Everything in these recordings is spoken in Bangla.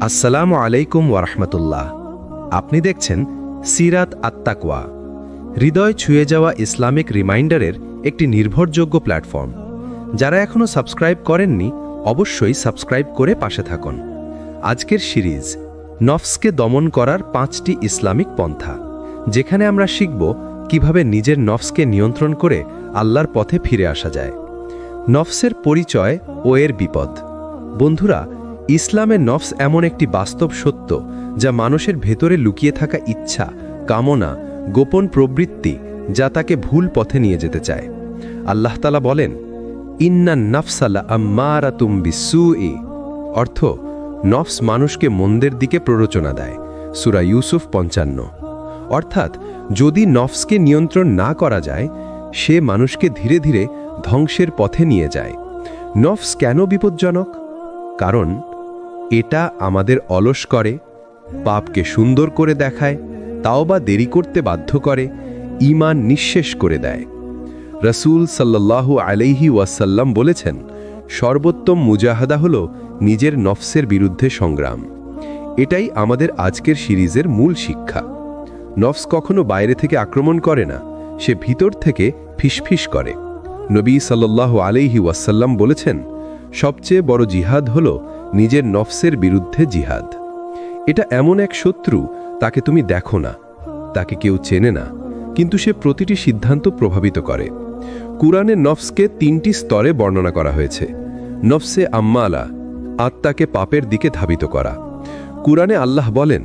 আসসালামু আলাইকুম ওয়ারাহমাতুল্লাহ। আপনি দেখছেন সিরাত আত-তাকওয়া, হৃদয় ছুঁয়ে যাওয়া ইসলামিক রিমাইন্ডারের একটি নির্ভরযোগ্য প্ল্যাটফর্ম। যারা এখনও সাবস্ক্রাইব করেননি, অবশ্যই সাবস্ক্রাইব করে পাশে থাকুন। আজকের সিরিজ নফসকে দমন করার 5টি ইসলামিক পন্থা, যেখানে আমরা শিখব কিভাবে নিজের নফসকে নিয়ন্ত্রণ করে আল্লাহর পথে ফিরে আসা যায়। নফসের পরিচয় ও এর বিপদ। বন্ধুরা, ইসলামে নফস এমন একটি বাস্তব সত্য যা মানুষের ভেতরে লুকিয়ে থাকা ইচ্ছা, কামনা, গোপন প্রবৃত্তি, যা তাকে ভুল পথে নিয়ে যেতে চায়। আল্লাহ তাআলা বলেন, ইন্নান নাফসা লাআম্মারাতুম বিসসুই, অর্থ নফস মানুষকে মন্দের দিকে প্ররোচনা দেয়। সূরা ইউসুফ 55। অর্থাৎ যদি নফসকে নিয়ন্ত্রণ না করা যায়, সে মানুষকে ধীরে ধীরে ধ্বংসের পথে নিয়ে যায়। নফস কেন বিপজ্জনক? কারণ এটা আমাদের অলস করে, পাপকে সুন্দর করে দেখায়, তাওবা দেরি করতে বাধ্য করে, ঈমান নিঃশেষ করে দেয়। রাসূল সাল্লাল্লাহু আলাইহি ওয়াসাল্লাম বলেছেন, সর্বোত্তম মুজাহাদা হল নিজের নফসের বিরুদ্ধে সংগ্রাম। এটাই আমাদের আজকের সিরিজের মূল শিক্ষা। নফস কখনো বাইরে থেকে আক্রমণ করে না, সে ভিতর থেকে ফিসফিস করে। নবী সাল্লাল্লাহু আলাইহি ওয়াসাল্লাম বলেছেন, সবচেয়ে বড় জিহাদ হল নিজের নফসের বিরুদ্ধে জিহাদ। এটা এমন এক শত্রু, তাকে তুমি দেখো না, তাকে কেউ চেনে না, কিন্তু সে প্রতিটি সিদ্ধান্ত প্রভাবিত করে। কুরআনে নফসকে 3টি স্তরে বর্ণনা করা হয়েছে। নফসে আম্মালা, আত্মাকে পাপের দিকে ধাবিত করা। কুরআনে আল্লাহ বলেন,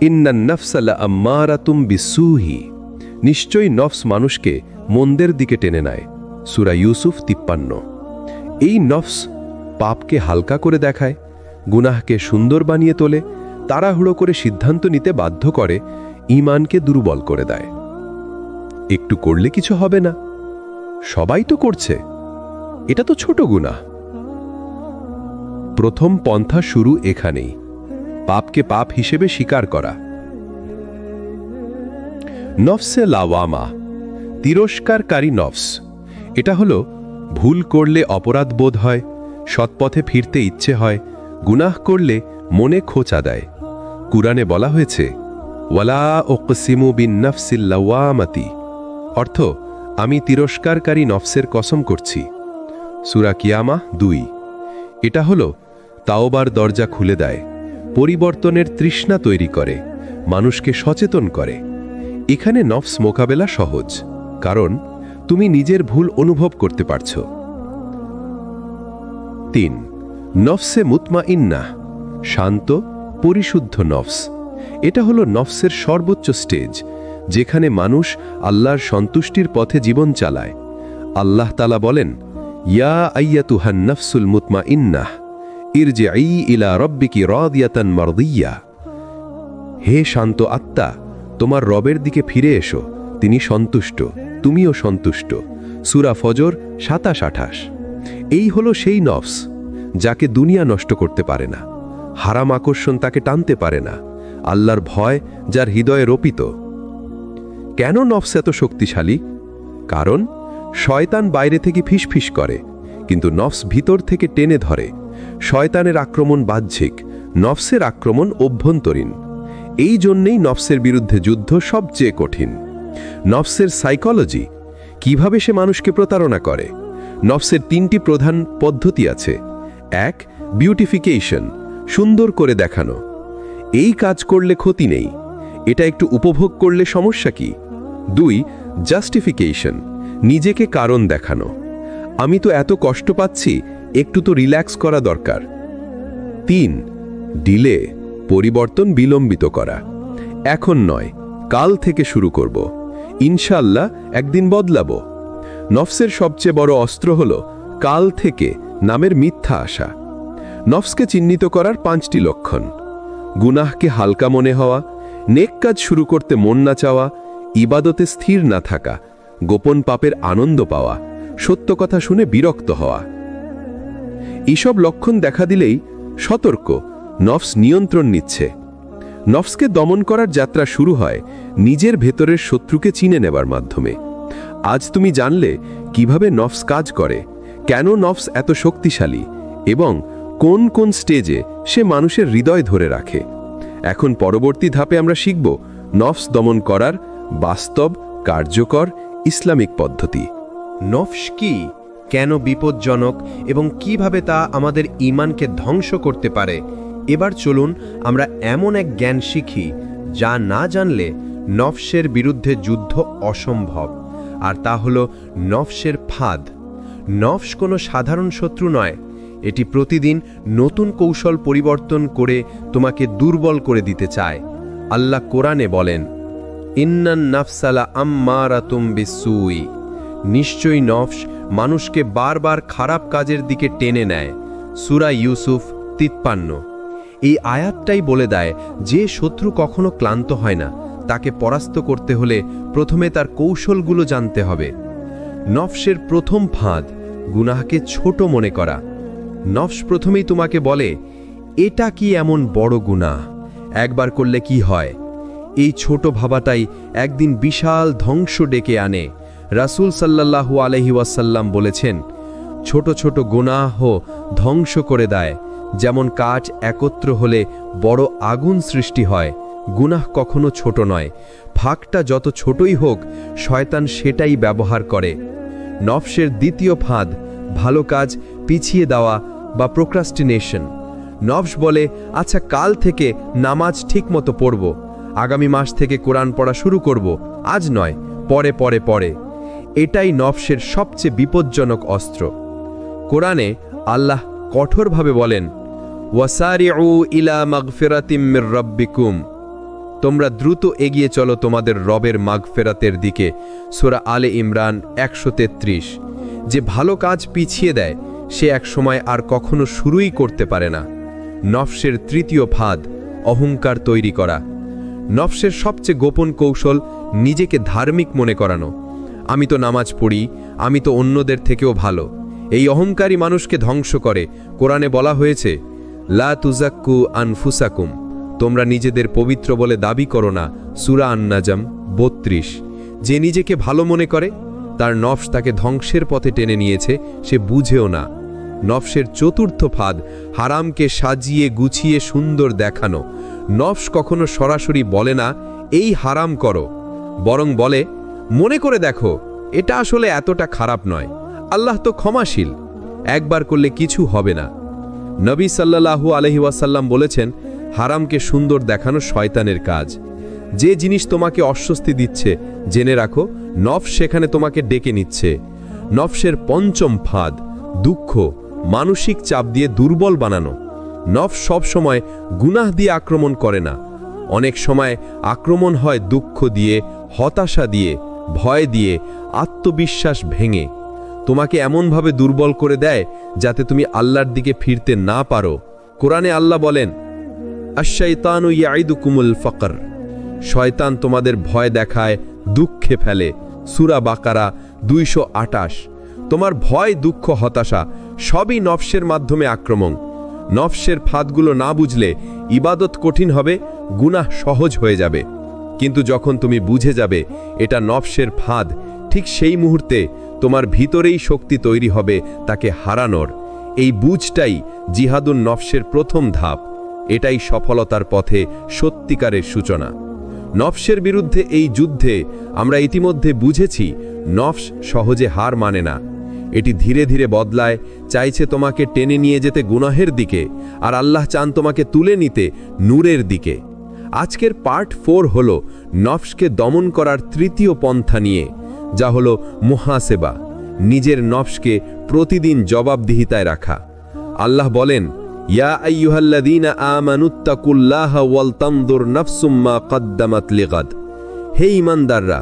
ইন্নান নাফসা লাআম্মারাতুম বিসসুই, নিশ্চয়ই নফস মানুষকে মন্দের দিকে টেনে নেয়। সূরা ইউসুফ 53। এই নফস পাপকে হালকা করে দেখায়, গুনাহকে সুন্দর বানিয়ে তোলে, তাড়াহুড়ো করে সিদ্ধান্ত নিতে বাধ্য করে, ঈমানকে দুর্বল করে দেয়। একটু করলে কিছু হবে না, সবাই তো করছে, এটা তো ছোট গুনাহ। প্রথম পন্থা শুরু এখানেই, পাপকে পাপ হিসেবে স্বীকার করা। নফসে লাওয়ামা, তিরস্কারকারী নফস। এটা হলো ভুল করলে অপরাধ বোধ হয়, সৎপথে ফিরতে ইচ্ছে হয়, গুনাহ করলে মনে খোঁচা দেয়। কুরআনে বলা হয়েছে, ওয়ালা উকসিমু বিন-নাফসিল লাওয়ামাতি, অর্থ আমি তিরস্কারকারী নফসের কসম করছি। সূরা কিয়ামাহ 2। এটা হলো তাওবার দরজা খুলে দেয়, পরিবর্তনের তৃষ্ণা তৈরি করে, মানুষকে সচেতন করে। এখানে নফস মোকাবেলা সহজ, কারণ তুমি নিজের ভুল অনুভব করতে পারছো। 3. নফসে মুতমাইন্নাহ, শান্ত, পরিশুদ্ধ নফস। এটা হলো নফসের সর্বোচ্চ স্টেজ, যেখানে মানুষ আল্লাহর সন্তুষ্টির পথে জীবন চালায়। আল্লাহ তাআলা বলেন, ইয়া আইয়াতুহান নাফসুল মুতমাইন্নাহ ইরজিই ইলা রাব্বিকি রাদিয়াতান মারদিয়া, হে শান্ত আত্মা, তোমার রবের দিকে ফিরে এসো, তিনি সন্তুষ্ট, তুমিও সন্তুষ্ট। সূরা ফজর 27-28। এই হলো সেই নফস যাকে দুনিয়া নষ্ট করতে পারে না, হারাম আকর্ষণ তাকে টানতে পারে না, আল্লাহর ভয় যার হৃদয়ে রোপিত। কেন নফস এত শক্তিশালী? কারণ শয়তান বাইরে থেকে ফিসফিস করে, কিন্তু নফস ভিতর থেকে টেনে ধরে। শয়তানের আক্রমণ বাহ্যিক, নফসের আক্রমণ অভ্যন্তরীণ। এই জন্যেই নফসের বিরুদ্ধে যুদ্ধ সবচেয়ে কঠিন। নফসের সাইকোলজি, কিভাবে সে মানুষকে প্রতারণা করে। নফসের 3টি প্রধান পদ্ধতি আছে। 1. বিউটিফিকেশন, সুন্দর করে দেখানো। এই কাজ করলে ক্ষতি নেই, এটা একটু উপভোগ করলে সমস্যা কি? 2. জাস্টিফিকেশন, নিজেকে কারণ দেখানো। আমি তো এত কষ্ট পাচ্ছি, একটু তো রিল্যাক্স করা দরকার। 3. ডিলে, পরিবর্তন বিলম্বিত করা। এখন নয়, কাল থেকে শুরু করব, ইনশাআল্লাহ একদিন বদলাবো। নফসের সবচেয়ে বড় অস্ত্র হল কাল থেকে নামের মিথ্যা আশা। নফসকে চিহ্নিত করার 5টি লক্ষণ: গুনাহকে হালকা মনে হওয়া, নেক কাজ শুরু করতে মন না চাওয়া, ইবাদতে স্থির না থাকা, গোপন পাপের আনন্দ পাওয়া, সত্য কথা শুনে বিরক্ত হওয়া। এইসব লক্ষণ দেখা দিলেই সতর্ক, নফস নিয়ন্ত্রণ নিচ্ছে। নফসকে দমন করার যাত্রা শুরু হয় নিজের ভেতরের শত্রুকে চিনে নেবার মাধ্যমে। আজ তুমি জানলে কিভাবে নফস কাজ করে, কেন নফস এত শক্তিশালী এবং কোন কোন স্টেজে সে মানুষের হৃদয় ধরে রাখে। এখন পরবর্তী ধাপে আমরা শিখব নফস দমন করার বাস্তব কার্যকর ইসলামিক পদ্ধতি। নফস কি, কেন বিপজ্জনক এবং কিভাবে তা আমাদের ঈমানকে ধ্বংস করতে পারে। এবার চলুন আমরা এমন এক জ্ঞান শিখি যা না জানলে নফসের বিরুদ্ধে যুদ্ধ অসম্ভব। আর তা হলো নফসের ফাঁদ। নফস কোনো সাধারণ শত্রু নয়, এটি প্রতিদিন নতুন কৌশল পরিবর্তন করে তোমাকে দুর্বল করে দিতে চায়। আল্লাহ কোরআনে বলেন, ইন্নান নাফসালা আম্মারাতুম বিসসুই, নিশ্চয়ই নফস মানুষকে বারবার খারাপ কাজের দিকে টেনে নেয়। সূরা ইউসুফ 53। এই আয়াতটাই বলে দেয় যে শত্রু কখনো ক্লান্ত হয় না, তাকে পরাস্ত করতে হলে প্রথমে তার কৌশলগুলো জানতে হবে। নফসের প্রথম ফাঁদ গুনাহকে ছোট মনে করা। নফস প্রথমেই তোমাকে বলে, এটা কি এমন বড় গুনাহ, একবার করলে কি হয়। এই ছোট ভাবাটাই একদিন বিশাল ধ্বংস ডেকে আনে। রাসূল সাল্লাল্লাহু আলাইহি ওয়াসাল্লাম বলেছেন, ছোট ছোট গুনাহ ধ্বংস করে দেয়। যেমন কাঠ একত্র হলে বড় আগুন সৃষ্টি হয়, গুনাহ কখনো ছোট নয়। ফাঁকটা যত ছোটই হোক, শয়তান সেটাই ব্যবহার করে। নফসের দ্বিতীয় ফাঁদ ভালো কাজ পিছিয়ে দেওয়া বা প্রোক্রাস্টিনেশন। নফস বলে, আচ্ছা কাল থেকে নামাজ ঠিকমতো পড়ব, আগামী মাস থেকে কোরআন পড়া শুরু করব, আজ নয়, পরে পরে পরে। এটাই নফসের সবচেয়ে বিপজ্জনক অস্ত্র। কোরআনে আল্লাহ কঠোরভাবে বলেন, ওয়াসারিউ ইলা মাগফিরাতিম মির রাব্বিকুম, তোমরা দ্রুত এগিয়ে চলো তোমাদের রবের মাগফিরাতের দিকে। সূরা আলে ইমরান 133। যে ভালো কাজ পিছিয়ে দেয় সে এক সময় আর কখনো শুরুই করতে পারে না। নফসের তৃতীয় ফাঁদ অহংকার তৈরি করা। নফসের সবচেয়ে গোপন কৌশল নিজেকে ধার্মিক মনে করানো। আমি তো নামাজ পড়ি, আমি তো অন্যদের থেকেও ভালো। এই অহংকারী মানুষকে ধ্বংস করে। কোরআনে বলা হয়েছে, লা তুজাক্কু আনফুসাকুম, তোমরা নিজেদের পবিত্র বলে দাবি করো না। সূরা আন-নাজম 32। যে নিজেকে ভালো মনে করে তার নফস তাকে ধ্বংসের পথে টেনে নিয়েছে, সে বুঝেও না। নফসের চতুর্থ ফাঁদ হারামকে সাজিয়ে গুছিয়ে সুন্দর দেখানো। নফস কখনো সরাসরি বলে না এই হারাম করো, বরং বলে মনে করে দেখো এটা আসলে এতটা খারাপ নয়, আল্লাহ তো ক্ষমাশীল, একবার করলে কিছু হবে না। নবী সাল্লাল্লাহু আলাইহি ওয়াসাল্লাম বলেছেন, হারামকে সুন্দর দেখানো শয়তানের কাজ। যে জিনিস তোমাকে অস্বস্তি দিচ্ছে জেনে রাখো নফস সেখানে তোমাকে ডেকে নিচ্ছে। নফসের পঞ্চম ফাঁদ দুঃখ, মানসিক চাপ দিয়ে দুর্বল বানানো। নফস সব সময় গুনাহ দিয়ে আক্রমণ করে না, অনেক সময় আক্রমণ হয় দুঃখ দিয়ে, হতাশা দিয়ে, ভয় দিয়ে, আত্মবিশ্বাস ভেঙে। তোমাকে এমনভাবে দুর্বল করে দেয় যাতে তুমি আল্লাহর দিকে ফিরতে না পারো। কোরআনে আল্লাহ বলেন, আশ-শাইতানু ইয়াইদুকুমুল ফাকর, শয়তান তোমাদের ভয় দেখায়, দুঃখে ফেলে। সূরা বাকারা 228। তোমার ভয়, দুঃখ, হতাশা সবই নফসের মাধ্যমে আক্রমণ। নফসের ফাঁদগুলো না বুঝলে ইবাদত কঠিন হবে, গুনাহ সহজ হয়ে যাবে। কিন্তু যখন তুমি বুঝে যাবে এটা নফসের ফাঁদ, ঠিক সেই মুহূর্তে তোমার ভিতরেই শক্তি তৈরি হবে তাকে হারানোর। এই বুঝটাই জিহাদুন নফসের প্রথম ধাপ। এটাই সফলতার পথে সত্যিকারের সূচনা। নফসের বিরুদ্ধে এই যুদ্ধে আমরা ইতিমধ্যে বুঝেছি নফস সহজে হার মানে না। এটি ধীরে ধীরে বদলায়, চাইছে তোমাকে টেনে নিয়ে যেতে গুনাহের দিকে, আর আল্লাহ চান তোমাকে তুলে নিতে নূরের দিকে। আজকের পার্ট 4 হলো নফসকে দমন করার তৃতীয় পন্থা নিয়ে, যা হলো মুহাসেবা, নিজের নফসকে প্রতিদিন জবাবদিহিতায় রাখা। আল্লাহ বলেন, ইয়া আইয়ুহাল্লাযীনা আমানুত্তাকুল্লাহা ওয়াল তানজুর নাফসুম মা কদ্দামাত লিগাদ, হে ঈমানদাররা,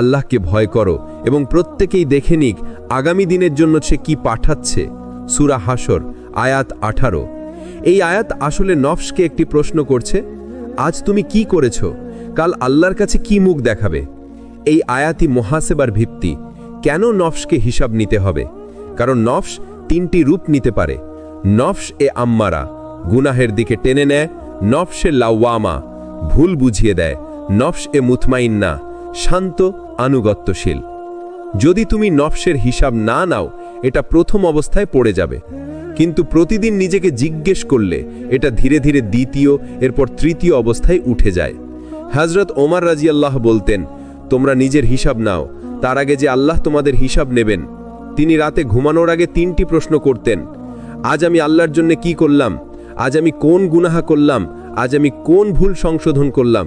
আল্লাহকে ভয় করো এবং প্রত্যেকেই দেখে নিক আগামী দিনের জন্য সে কি পাঠাচ্ছে। সূরা হাসর আয়াত 18। এই আয়াত আসলে নফসকে একটি প্রশ্ন করছে, আজ তুমি কি করেছো, কাল আল্লাহর কাছে কি মুখ দেখাবে। এই আয়াতই মুহাসেবার ভিত্তি। কেন নফসকে হিসাব নিতে হবে? কারণ নফস 3টি রূপ নিতে পারে। নফস এ আম্মারা, গুনাহের দিকে টেনে নেয়। নফসে লাওয়ামা, ভুল বুঝিয়ে দেয়। নফস এ মুতমাইন্না, শান্ত আনুগত্যশীল। যদি তুমি নফসের হিসাব না নাও, এটা প্রথম অবস্থায় পড়ে যাবে, কিন্তু প্রতিদিন নিজেকে জিজ্ঞেস করলে এটা ধীরে ধীরে দ্বিতীয়, এরপর তৃতীয় অবস্থায় উঠে যায়। হযরত ওমর রাদিয়াল্লাহু বলতেন, তোমরা নিজের হিসাব নাও, তার আগে যে আল্লাহ তোমাদের হিসাব নেবেন। তিনি রাতে ঘুমানোর আগে 3টি প্রশ্ন করতেন। আজ আমি আল্লাহর জন্য কি করলাম? আজ আমি কোন গুনাহ করলাম? আজ আমি কোন ভুল সংশোধন করলাম?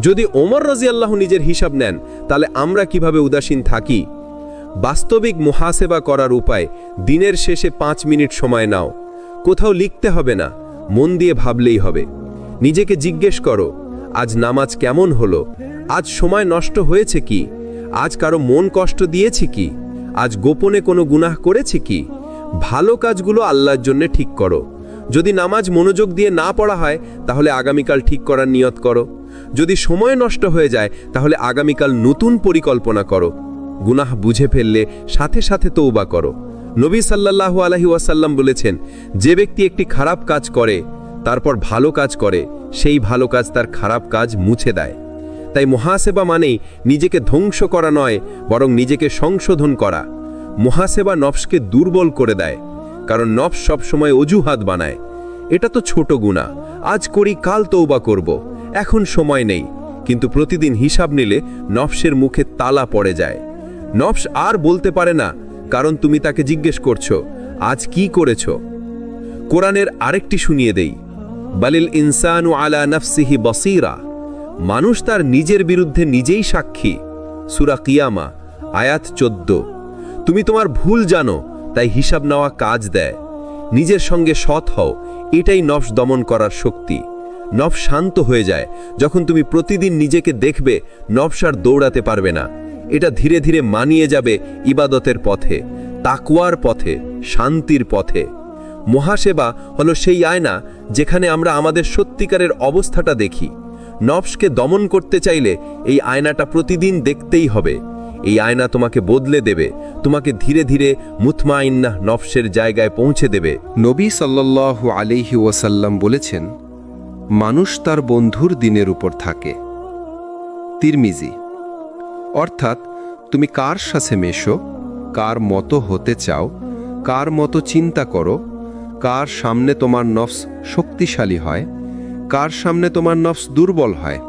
যদি ওমর রাদিয়াল্লাহু নিজের হিসাব নেন, তাহলে আমরা কিভাবে উদাসীন থাকি? বাস্তবিক মুহাসেবা করার উপায়, দিনের শেষে 5 মিনিট সময় নাও। কোথাও লিখতে হবে না, মন দিয়ে ভাবলেই হবে। নিজেকে জিজ্ঞেস করো, আজ নামাজ কেমন হলো? আজ সময় নষ্ট হয়েছে কি? আজ কারো মন কষ্ট দিয়েছি কি? আজ গোপনে কোনো গুনাহ করেছি কি? ভালো কাজগুলো আল্লাহর জন্য ঠিক করো। যদি নামাজ মনোযোগ দিয়ে না পড়া হয়, তাহলে আগামীকাল ঠিক করার নিয়ত করো। যদি সময় নষ্ট হয়ে যায়, তাহলে আগামীকাল নতুন পরিকল্পনা করো। গুনাহ বুঝে ফেললে সাথে সাথে তওবা করো। নবী সাল্লাল্লাহু আলাইহি ওয়াসাল্লাম বলেছেন, যে ব্যক্তি একটি খারাপ কাজ করে তারপর ভালো কাজ করে, সেই ভালো কাজ তার খারাপ কাজ মুছে দেয়। তাই মুহাসেবা মানেই নিজেকে ধ্বংস করা নয়, বরং নিজেকে সংশোধন করা। মুহাসেবা নফসকে দুর্বল করে দেয়, কারণ নফস সবসময় অজুহাত বানায়। এটা তো ছোট গুনাহ, আজ করি কাল তওবা করব, এখন সময় নেই। কিন্তু প্রতিদিন হিসাব নিলে নফসের মুখে তালা পড়ে যায়। নফস আর বলতে পারে না, কারণ তুমি তাকে জিজ্ঞেস করছো, আজ কি করেছো? কোরআনের আরেকটি শুনিয়ে দেই, বালিল ইনসানু আলা নাফসিহি বসীরা। মানুষ তার নিজের বিরুদ্ধে নিজেই সাক্ষী। সূরা কিয়ামা আয়াত 14। তুমি তোমার ভুল জানো, তাই হিসাব নেওয়া কাজ দেয়। নিজের সঙ্গে সৎ হও, এটাই নফস দমন করার শক্তি। নফস শান্ত হয়ে যায় যখন তুমি প্রতিদিন নিজেকে দেখবে। নফস আর দৌড়াতে পারবে না, এটা ধীরে ধীরে মানিয়ে যাবে ইবাদতের পথে, তাকওয়ার পথে, শান্তির পথে। মুহাসেবা হলো সেই আয়না যেখানে আমরা আমাদের সত্যিকারের অবস্থাটা দেখি। নফসকে দমন করতে চাইলে এই আয়নাটা প্রতিদিন দেখতেই হবে। এই আয়না তোমাকে বদলে দেবে, তোমাকে ধীরে ধীরে মুতমাইন্নাহ নফসের জায়গায় পৌঁছে দেবে। নবী সাল্লাল্লাহু আলাইহি ওয়াসাল্লাম বলেছেন, মানুষ তার বন্ধুর দিনের উপর থাকে। তিরমিজি। অর্থাৎ তুমি কার সাথে মেশো, কার মতো হতে চাও, কার মতো চিন্তা করো, কার সামনে তোমার নফস শক্তিশালী হয়, কার সামনে তোমার নফস দুর্বল হয়,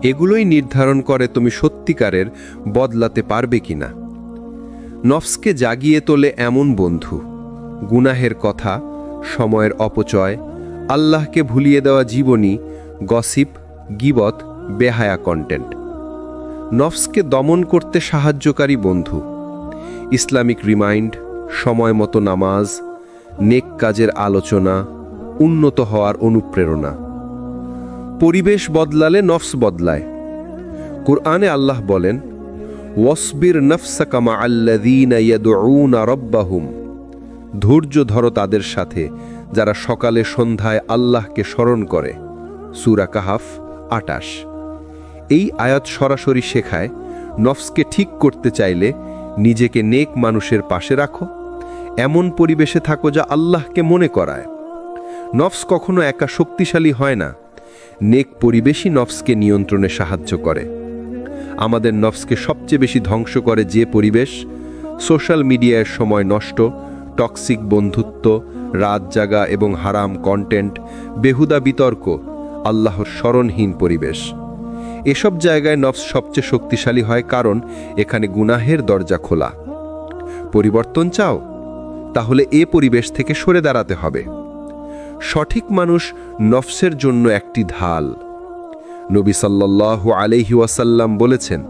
এগুলোই নির্ধারণ করে তুমি সত্যিকারের বদলাতে পারবে কিনা। নফসকে জাগিয়ে তোলে এমন বন্ধু, গুনাহের কথা, সময়ের অপচয়, আল্লাহকে ভুলিয়ে দেওয়া জীবনী, গসিপ, গীবত, বেহায়া কন্টেন্ট। নফসকে দমন করতে সাহায্যকারী বন্ধু, ইসলামিক রিমাইন্ড, সময় মতো নামাজ, নেক কাজের আলোচনা, উন্নত হওয়ার অনুপ্রেরণা। পরিবেশ বদলালে নফস বদলায়। কুরআনে আল্লাহ বলেন, ওয়াসবির নফসাকা মাআল্লাযীনা ইয়াদউনা রাব্বাহুম। ধৈর্য ধরো তাদের সাথে যারা সকালে সন্ধ্যায় আল্লাহকে স্মরণ করে। সূরা কাহাফ 28। এই আয়াত সরাসরি শেখায়, নফসকে ঠিক করতে চাইলে নিজেকে নেক মানুষের পাশে রাখো, এমন পরিবেশে থাকো যা আল্লাহকে মনে করায়। নফস কখনো একা শক্তিশালী হয় না, নেক পরিবেশই নফসকে নিয়ন্ত্রণে সাহায্য করে। আমাদের নফসকে সবচেয়ে বেশি ধ্বংস করে যে পরিবেশ, সোশ্যাল মিডিয়ার সময় নষ্ট, টক্সিক বন্ধুত্ব, রাত জাগা এবং হারাম কন্টেন্ট, বেহুদা বিতর্ক, আল্লাহর স্মরণহীন পরিবেশ। এসব জায়গায় নফস সবচেয়ে শক্তিশালী হয়, কারণ এখানে গুনাহের দরজা খোলা। পরিবর্তন চাও? তাহলে এ পরিবেশ থেকে সরে দাঁড়াতে হবে। সঠিক মানুষ নফসের জন্য একটি ঢাল। নবী সাল্লাল্লাহু আলাইহি ওয়াসাল্লাম বলেছেন,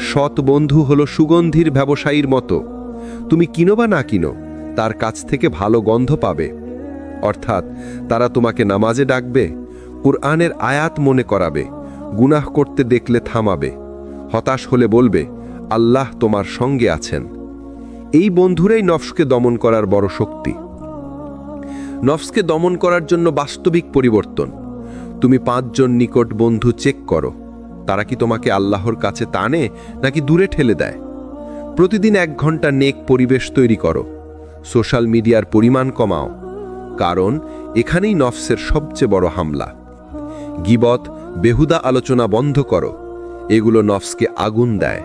সৎ বন্ধু হলো সুগন্ধির ব্যবসায়ীর মতো। তুমি কিনো বা না কিনো, তার কাছ থেকে ভালো গন্ধ পাবে। অর্থাৎ তারা তোমাকে নামাজে ডাকবে, কুরআনের আয়াত মনে করাবে, গুনাহ করতে দেখলে থামাবে, হতাশ হলে বলবে, আল্লাহ তোমার সঙ্গে আছেন। এই বন্ধুরাই নফসকে দমন করার বড় শক্তি। নফসকে দমন করার জন্য বাস্তবিক পরিবর্তন। তুমি 5 জন নিকট বন্ধু চেক করো, তারা কি তোমাকে আল্লাহর কাছে টানে নাকি দূরে ঠেলে দেয়। প্রতিদিন 1 ঘন্টা নেক পরিবেশ তৈরি করো। সোশ্যাল মিডিয়ার পরিমাণ কমাও, কারণ এখানেই নফসের সবচেয়ে বড় হামলা। গীবত, বেহুদা আলোচনা বন্ধ করো, এগুলো নফসকে আগুন দেয়।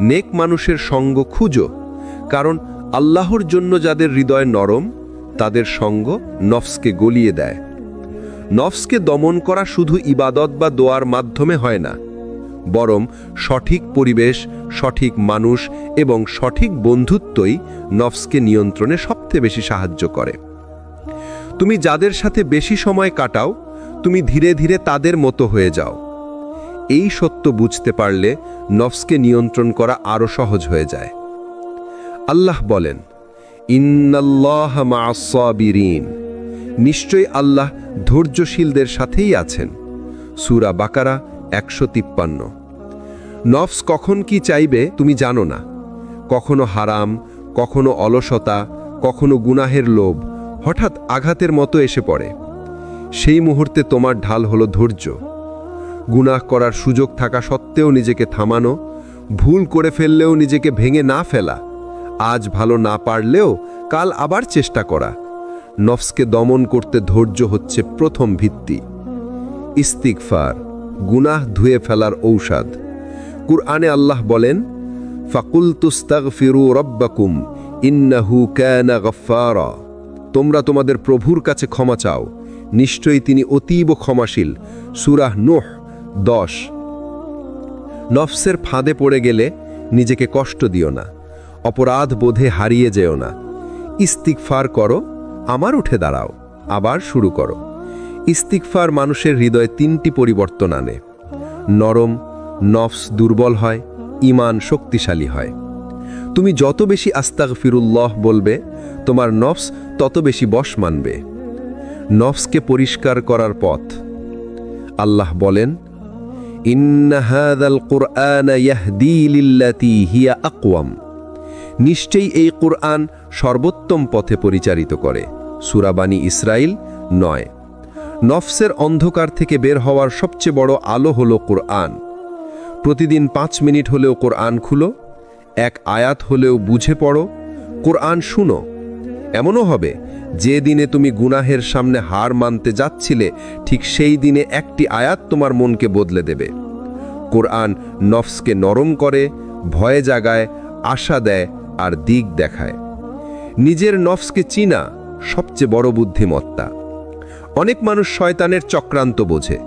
নেক মানুষের সঙ্গ খুঁজো, কারণ আল্লাহর জন্য যাদের হৃদয় নরম তাদের সঙ্গ নফসকে গলিয়ে দেয়। নফসকে দমন করা শুধু ইবাদত বা দোয়ার মাধ্যমে হয় না, বরং সঠিক পরিবেশ, সঠিক মানুষ এবং সঠিক বন্ধুত্বই নফসকে নিয়ন্ত্রণে সবচেয়ে বেশি সাহায্য করে। তুমি যাদের সাথে বেশি সময় কাটাও, তুমি ধীরে ধীরে তাদের মতো হয়ে যাও। এই সত্য বুঝতে পারলে নফসকে নিয়ন্ত্রণ করা আরও সহজ হয়ে যায়। আল্লাহ বলেন, ইন্নাল্লাহা মা'আস সাবিরিন, নিশ্চয়ই আল্লাহ ধৈর্যশীলদের সাথেই আছেন। সূরা বাকারা 153। নফস কখন কি চাইবে তুমি জানো না। কখনো হারাম, কখনো অলসতা, কখনো গুনাহের লোভ হঠাৎ আঘাতের মতো এসে পড়ে। সেই মুহূর্তে তোমার ঢাল হলো ধৈর্য। গুনাহ করার সুযোগ থাকা সত্ত্বেও নিজেকে থামানো, ভুল করে ফেললেও নিজেকে ভেঙে না ফেলা, আজ ভালো না পারলেও কাল আবার চেষ্টা করা। নফসকে দমন করতে ধৈর্য হচ্ছে প্রথম ভিত্তি। ইস্তিগফার, গুনাহ ধুয়ে ফেলার ঔষধ। কুরআনে আল্লাহ বলেন, ফাকুলতুস্তাগফিরু রাব্বাকুম ইন্নাহু কানা গফফারা, তোমরা তোমাদের প্রভুর কাছে ক্ষমা চাও, নিশ্চয়ই তিনি অতীব ক্ষমাশীল। সূরা নূহ 10। নফসের ফাঁদে পড়ে গেলে নিজেকে কষ্ট দিও না, অপরাধ বোধে হারিয়ে যেও না। ইস্তিগফার করো, আবার উঠে দাঁড়াও, আবার শুরু করো। ইস্তিগফার মানুষের হৃদয়ে 3টি পরিবর্তন আনে। নরম, নফস দুর্বল হয়, ঈমান শক্তিশালী হয়। তুমি যত বেশি আস্তাগফিরুল্লাহ বলবে, তোমার নফস তত বেশি বশ মানবে। নফসকে পরিষ্কার করার পথ। আল্লাহ বলেন, ইন্না হাযাল কুরআনা ইয়াহদি লিল্লাতী হিয়া আকওয়াম, নিশ্চয়ই এই কুরআন সর্বোত্তম পথে পরিচালিত করে। সূরা বানী ইসরাইল 9। নফসের অন্ধকার থেকে বের হওয়ার সবচেয়ে বড় আলো হলো কুরআন। প্রতিদিন 5 মিনিট হলেও কুরআন খুলো, এক আয়াত হলেও বুঝে পড়ো, কুরআন শুনো। এমনও হবে যে দিনে তুমি গুনাহের সামনে হার মানতে যাচ্ছিলে, ঠিক সেই দিনে একটি আয়াত তোমার মনকে বদলে দেবে। কুরআন নফসকে নরম করে, ভয়ে জাগায়, আশা দেয় আর দিক দেখায়। নিজের নফসকে চিনা সবচেয়ে বড় বুদ্ধিমত্তা। অনেক মানুষ শয়তানের চক্রান্ত বোঝে,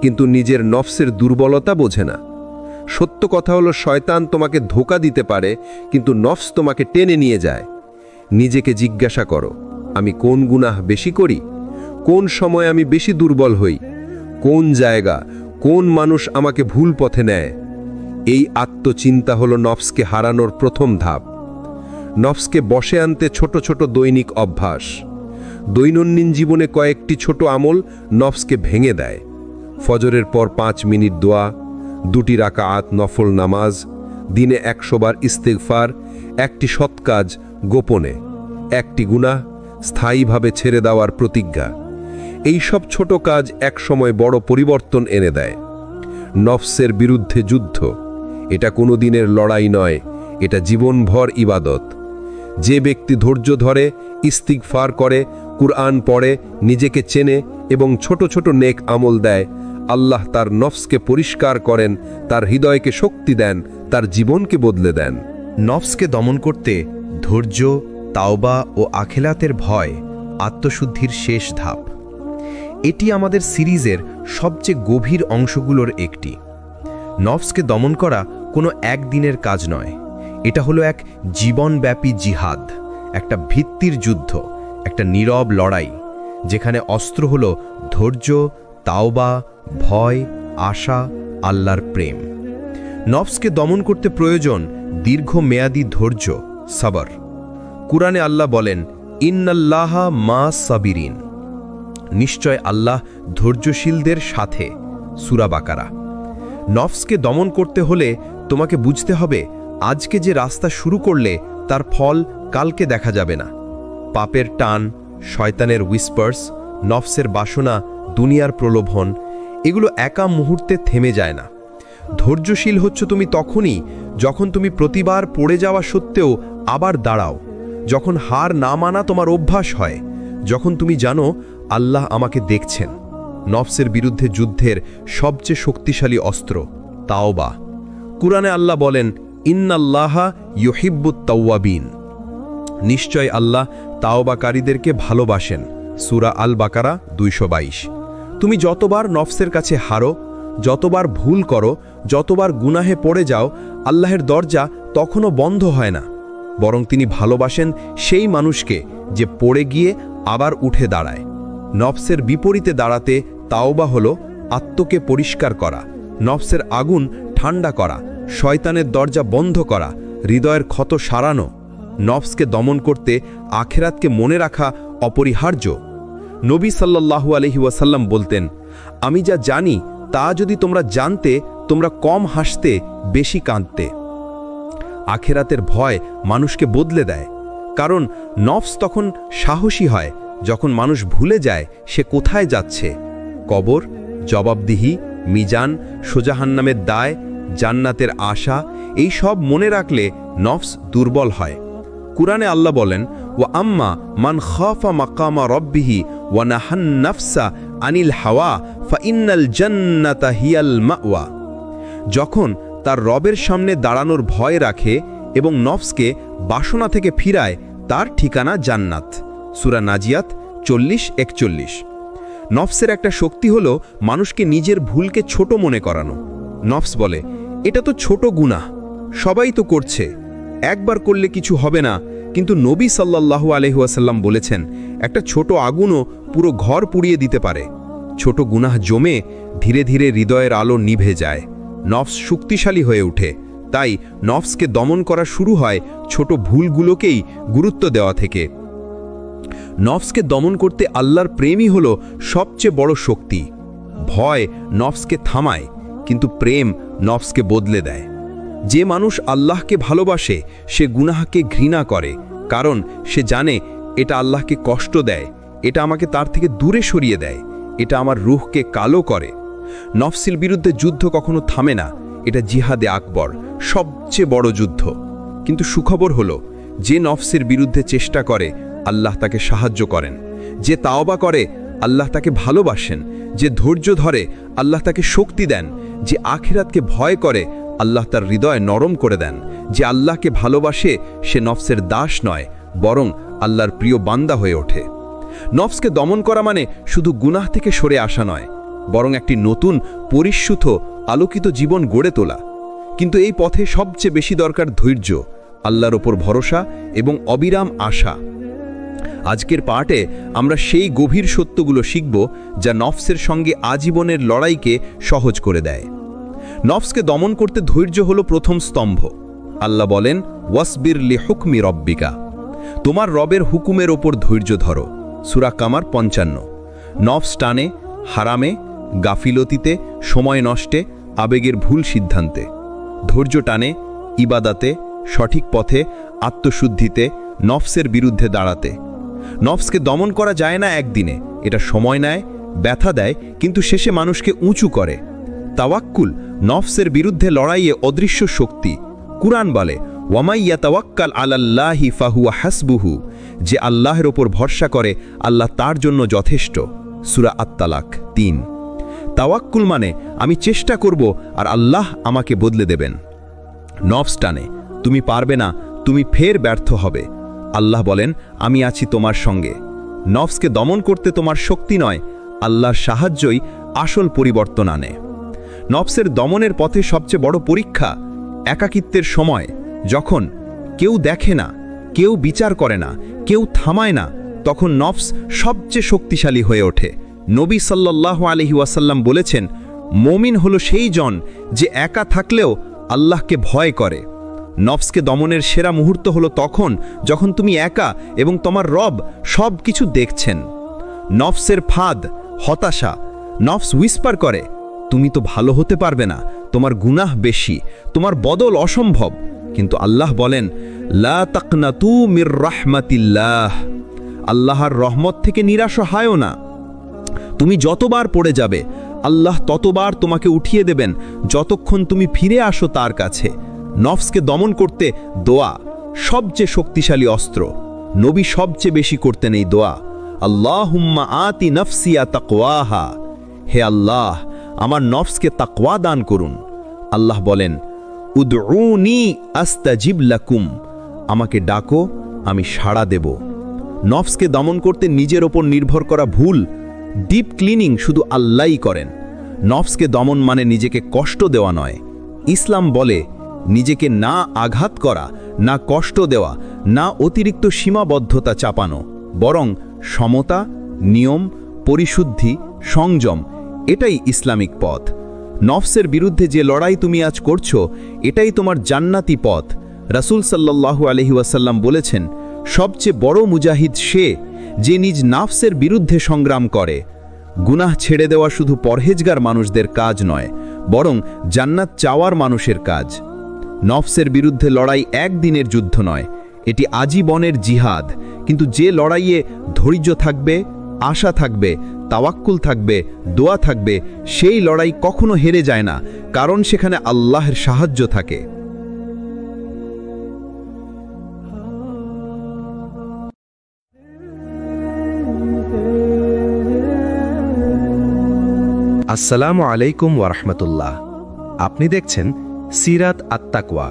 কিন্তু নিজের নফসের দুর্বলতা বোঝে না। সত্য কথা হলো, শয়তান তোমাকে ধোঁকা দিতে পারে, কিন্তু নফস তোমাকে টেনে নিয়ে যায়। নিজেকে জিজ্ঞাসা করো, আমি কোন গুনাহ বেশি করি? কোন সময় আমি বেশি দুর্বল হই? কোন জায়গা, কোন মানুষ আমাকে ভুল পথে নেয়? এই আত্মচিন্তা হলো নফসকে হারানোর প্রথম ধাপ। নফসকে বশে আনতে ছোট ছোট দৈনিক অভ্যাস। দৈনন্দিন জীবনে কয়েকটি ছোট আমল নফসকে ভেঙে দেয়। ফজরের পর 5 মিনিট দোয়া, 2টি রাকাত নফল নামাজ, দিনে 100 বার ইস্তিগফার, একটি সৎ কাজ গোপনে, একটি গুনাহ স্থায়ীভাবে ছেড়ে দেওয়ার প্রতিজ্ঞা। এই সব ছোট কাজ একসময় বড় পরিবর্তন এনে দেয়। নফসের বিরুদ্ধে যুদ্ধ, এটা কোনো দিনের লড়াই নয়, এটা জীবনভর ইবাদত। যে ব্যক্তি ধৈর্য ধরে, ইস্তিগফার করে, কুরআন পড়ে, নিজেকে চেনে এবং ছোট ছোট নেক আমল দেয়, আল্লাহ তার নফসকে পরিষ্কার করেন, তার হৃদয়কে শক্তি দেন, তার জীবনকে বদলে দেন। নফসকে দমন করতে ধৈর্য, তাওবা ও আখিরাতের ভয় আত্মশুদ্ধির শেষ ধাপ। এটি আমাদের সিরিজের সবচেয়ে গভীর অংশগুলোর একটি। নফসকে দমন করা কোনো একদিনের কাজ নয়, এটা হলো এক জীবনব্যাপী জিহাদ, একটা ভিত্তির যুদ্ধ, একটা নীরব লড়াই, যেখানে অস্ত্র হলো ধৈর্য, তাওবা, ভয়, আশা, আল্লাহর প্রেম। নফসকে দমন করতে প্রয়োজন দীর্ঘমেয়াদী ধৈর্য, সবর। কুরআনে আল্লাহ বলেন, ইন্নাল্লাহা মা সাবিরিন, নিশ্চয় আল্লাহ ধৈর্যশীলদের সাথে। সূরা বাকারা। নফসকে দমন করতে হলে তোমাকে বুঝতে হবে, আজকে যে রাস্তা শুরু করলে তার ফল কালকে দেখা যাবে না। পাপের টান, শয়তানের হুইসপার্স, নফসের বাসনা, দুনিয়ার প্রলোভন, এগুলো একা মুহূর্তে থেমে যায় না। ধৈর্যশীল হচ্ছ তুমি তখনই যখন তুমি প্রতিবার পড়ে যাওয়া সত্ত্বেও আবার দাঁড়াও, যখন হার না মানা তোমার অভ্যাস হয়, যখন তুমি জানো আল্লাহ আমাকে দেখছেন। নফসের বিরুদ্ধে যুদ্ধের সবচেয়ে শক্তিশালী অস্ত্র তাওবা। কুরআনে আল্লাহ বলেন, ইন্নাল্লাহা ইউহিব্বুত তাওয়াবিন, নিশ্চয় আল্লাহ তাওবাকারীদেরকে ভালোবাসেন। সূরা আল বাকারা 222। তুমি যতবার নফসের কাছে হারো, যতবার ভুল করো, যতবার গুনাহে পড়ে যাও, আল্লাহের দরজা তখনও বন্ধ হয় না, বরং তিনি ভালোবাসেন সেই মানুষকে যে পড়ে গিয়ে আবার উঠে দাঁড়ায়। নফসের বিপরীতে দাঁড়াতে তাওবা হলো আত্মকে পরিষ্কার করা, নফসের আগুন ঠান্ডা করা, শয়তানের দরজা বন্ধ করা, হৃদয়ের ক্ষত সারানো। নফসকে দমন করতে আখেরাতকে মনে রাখা অপরিহার্য। নবী সাল্লাল্লাহু আলাইহি ওয়াসাল্লাম বলতেন, আমি যা জানি তা যদি তোমরা জানতে, তোমরা কম হাসতে, বেশি কাঁদতে। আখেরাতের ভয় মানুষকে বদলে দেয়, কারণ নফস তখন সাহসী হয় যখন মানুষ ভুলে যায় সে কোথায় যাচ্ছে। কবর, জবাবদিহি, মিজান, সোজাহান্নামের দায়, জান্নাতের আশা, এই সব মনে রাখলে নফস দুর্বল হয়। কুরআনে আল্লাহ বলেন, ওয়া আম্মা মান খাফা মাকামা রব্বিহি ওয়া নাহান নাফসা আনিল হাওয়া ফাইন্নাল জান্নাতা হিয়াল মাওয়া। যখন তার রবের সামনে দাঁড়ানোর ভয় রাখে এবং নফসকে বাসনা থেকে ফিরায়, তার ঠিকানা জান্নাত। সূরা নাজিয়াত 40-41। নফসের একটা শক্তি হলো মানুষকে নিজের ভুলকে ছোট মনে করানো। নফস বলে, এটা তো ছোট গুনাহ, সবাই তো করছে, একবার করলে কিছু হবে না। কিন্তু নবী সাল্লাল্লাহু আলাইহি ওয়াসাল্লাম বলেছেন, একটা ছোট আগুনও পুরো ঘর পুড়িয়ে দিতে পারে। ছোট গুনাহ জমে ধীরে ধীরে হৃদয়ের আলো নিভে যায়, নফস শক্তিশালী হয়ে ওঠে। তাই নফসকে দমন করা শুরু হয় ছোট ভুলগুলোকেই গুরুত্ব দেওয়া থেকে। নফসকে দমন করতে আল্লাহর প্রেমই হলো সবচেয়ে বড় শক্তি। ভয় নফসকে থামায়, কিন্তু প্রেম নফসকে বদলে দেয়। যে মানুষ আল্লাহকে ভালোবাসে সে গুনাহকে ঘৃণা করে, কারণ সে জানে এটা আল্লাহকে কষ্ট দেয়, এটা আমাকে তার থেকে দূরে সরিয়ে দেয়, এটা আমার রূহকে কালো করে। নফসের বিরুদ্ধে যুদ্ধ কখনো থামে না, এটা জিহাদে আকবর, সবচেয়ে বড় যুদ্ধ। কিন্তু সুখবর হলো, যে নফসের বিরুদ্ধে চেষ্টা করে আল্লাহ তাকে সাহায্য করেন, যে তাওবা করে আল্লাহ তাকে ভালোবাসেন, যে ধৈর্য ধরে আল্লাহ তাকে শক্তি দেন, যে আখিরাতকে ভয় করে আল্লাহ তার হৃদয় নরম করে দেন, যে আল্লাহকে ভালোবাসে সে নফসের দাস নয়, বরং আল্লাহর প্রিয় বান্দা হয়ে ওঠে। নফসকে দমন করা মানে শুধু গুনাহ থেকে সরে আসা নয়, বরং একটি নতুন পরিশুদ্ধ আলোকিত জীবন গড়ে তোলা। কিন্তু এই পথে সবচেয়ে বেশি দরকার ধৈর্য, আল্লাহর ওপর ভরসা এবং অবিরাম আশা। আজকের পাঠে আমরা সেই গভীর সত্যগুলো শিখব যা নফসের সঙ্গে আজীবনের লড়াইকে সহজ করে দেয়। নফসকে দমন করতে ধৈর্য হলো প্রথম স্তম্ভ। আল্লাহ বলেন, ওয়াসবির লিহুকমি রব্বিকা, তোমার রবের হুকুমের ওপর ধৈর্য ধরো। সূরা কামার 55। নফস টানে হারামে, গাফিলতিতে, সময় নষ্টে, আবেগের ভুল সিদ্ধান্তে। ধৈর্য টানে ইবাদাতে, সঠিক পথে, আত্মশুদ্ধিতে, নফসের বিরুদ্ধে দাঁড়াতে। নফসকে দমন করা যায় না একদিনে, এটা সময় নেয়, ব্যথা দেয়, কিন্তু শেষে মানুষকে উঁচু করে। তাওয়াক্কুল নফসের বিরুদ্ধে লড়াইয়ে অদৃশ্য শক্তি। কুরআন বলে, ওয়ামাই ইয়াতাওয়াক্কাল আলাল্লাহি ফাহুয়া হাসবুহু, যে আল্লাহর ওপর ভরসা করে আল্লাহ তার জন্য যথেষ্ট। সূরা আত-তালাক 3। তাওয়াক্কুল মানে আমি চেষ্টা করব আর আল্লাহ আমাকে বদলে দেবেন। নফস টানে তুমি পারবে না, তুমি ফের ব্যর্থ হবে। আল্লাহ বলেন, আমি আছি তোমার সঙ্গে। নফসকে দমন করতে তোমার শক্তি নয়, আল্লাহর সাহায্যই আসল পরিবর্তন আনে। নফসের দমনের পথে সবচেয়ে বড় পরীক্ষা একাকিত্বের সময়, যখন কেউ দেখে না, কেউ বিচার করে না, কেউ থামায় না, তখন নফস সবচেয়ে শক্তিশালী হয়ে ওঠে। নবী সাল্লাল্লাহু আলাইহি ওয়াসাল্লাম বলেছেন, মুমিন হলো সেই জন যে একা থাকলেও আল্লাহকে ভয় করে। নফসকে দমনের সেরা মুহূর্ত হলো তখন যখন তুমি একা এবং তোমার রব সব কিছু দেখছেন। নফসের ফাঁদ হতাশা। নফস হুইসপার করে, তুমি তো ভালো হতে পারবে না, তোমার গুনাহ বেশি, তোমার বদল অসম্ভব। কিন্তু আল্লাহ বলেন, লা তাকনাতু মির রাহমাতিল্লাহ, আল্লাহর রহমত থেকে নিরাশ হয়ো না। তুমি যতবার পড়ে যাবে আল্লাহ ততবার তোমাকে উঠিয়ে দেবেন, যতক্ষণ তুমি ফিরে আসো তার কাছে। নফসকে দমন করতে দোয়া সবচেয়ে শক্তিশালী অস্ত্র। নবী সবচেয়ে বেশি করতেন এই দোয়া, আল্লাহুম্মা আতি নফসিয়া তাকওয়াহা, হে আল্লাহ আমার নফসকে তাকওয়া দান করুন। আল্লাহ বলেন, উদউনি আস্তাজিব লাকুম, আমাকে ডাকো আমি সাড়া দেব। নফসকে দমন করতে নিজের ওপর নির্ভর করা ভুল। ডিপ ক্লিনিং শুধু আল্লাহই করেন। নফসকে দমন মানে নিজেকে কষ্ট দেওয়া নয়। ইসলাম বলে নিজেকে না আঘাত করা, না কষ্ট দেওয়া, না অতিরিক্ত সীমাবদ্ধতা চাপানো, বরং সমতা, নিয়ম, পরিশুদ্ধি, সংযম, এটাই ইসলামিক পথ। নফসের বিরুদ্ধে যে লড়াই তুমি আজ করছো, এটাই তোমার জান্নাতি পথ। রাসূল সাল্লাল্লাহু আলাইহি ওয়াসাল্লাম বলেছেন, সবচেয়ে বড় মুজাহিদ সে যে নিজ নফসের বিরুদ্ধে সংগ্রাম করে। গুনাহ ছেড়ে দেওয়া শুধু পরহেজগার মানুষদের কাজ নয়, বরং জান্নাত চাওয়ার মানুষের কাজ। নফসের বিরুদ্ধে লড়াই একদিনের যুদ্ধ নয়, এটি আজীবনের জিহাদ। কিন্তু যে লড়াইয়ে ধৈর্য থাকবে, আশা থাকবে, তাওয়াক্কুল থাকবে, দোয়া থাকবে, সেই লড়াই কখনো হেরে যায় না, কারণ সেখানে আল্লাহর সাহায্য থাকে। আসসালামু আলাইকুম ওয়ারহমতুল্লাহ। আপনি দেখছেন সিরাত আত্তাকওয়া,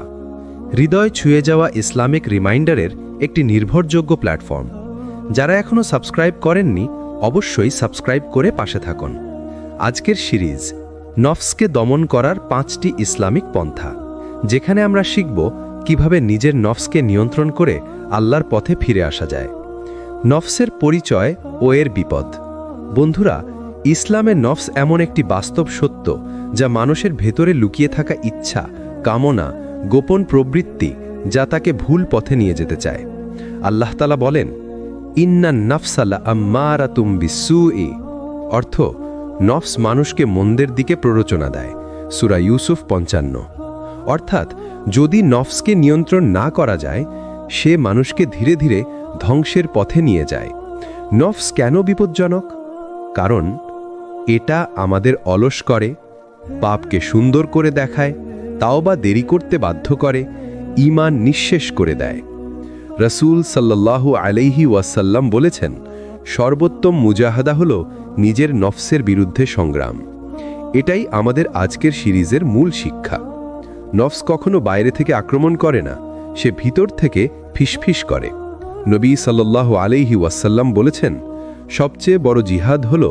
হৃদয় ছুঁয়ে যাওয়া ইসলামিক রিমাইন্ডারের একটি নির্ভরযোগ্য প্ল্যাটফর্ম। যারা এখনও সাবস্ক্রাইব করেননি, অবশ্যই সাবস্ক্রাইব করে পাশে থাকুন। আজকের সিরিজ নফসকে দমন করার 5টি ইসলামিক পন্থা, যেখানে আমরা শিখব কিভাবে নিজের নফসকে নিয়ন্ত্রণ করে আল্লাহর পথে ফিরে আসা যায়। নফসের পরিচয় ও এর বিপদ। বন্ধুরা, ইসলামে নফস এমন একটি বাস্তব সত্য যা মানুষের ভেতরে লুকিয়ে থাকা ইচ্ছা, কামনা, গোপন প্রবৃত্তি, যা তাকে ভুল পথে নিয়ে যেতে চায়। আল্লাহ তাআলা বলেন, ইন্নান নাফসা লাআম্মারাতুম বিসসুই, অর্থ নফস মানুষকে মন্দের দিকে প্ররোচনা দেয়। সূরা ইউসুফ 55। অর্থাৎ যদি নফসকে নিয়ন্ত্রণ না করা যায়, সে মানুষকে ধীরে ধীরে ধ্বংসের পথে নিয়ে যায়। নফস কেন বিপজ্জনক? কারণ এটা আমাদের অলস করে, পাপকে সুন্দর করে দেখায়, তাওবা দেরি করতে বাধ্য করে, ঈমান নিঃশেষ করে দেয়। রাসূল সাল্লাল্লাহু আলাইহি ওয়াসাল্লাম বলেছেন, সর্বোত্তম মুজাহাদা হল নিজের নফসের বিরুদ্ধে সংগ্রাম। এটাই আমাদের আজকের সিরিজের মূল শিক্ষা। নফস কখনো বাইরে থেকে আক্রমণ করে না, সে ভিতর থেকে ফিসফিস করে। নবী সাল্লাল্লাহু আলাইহি ওয়াসাল্লাম বলেছেন, সবচেয়ে বড় জিহাদ হল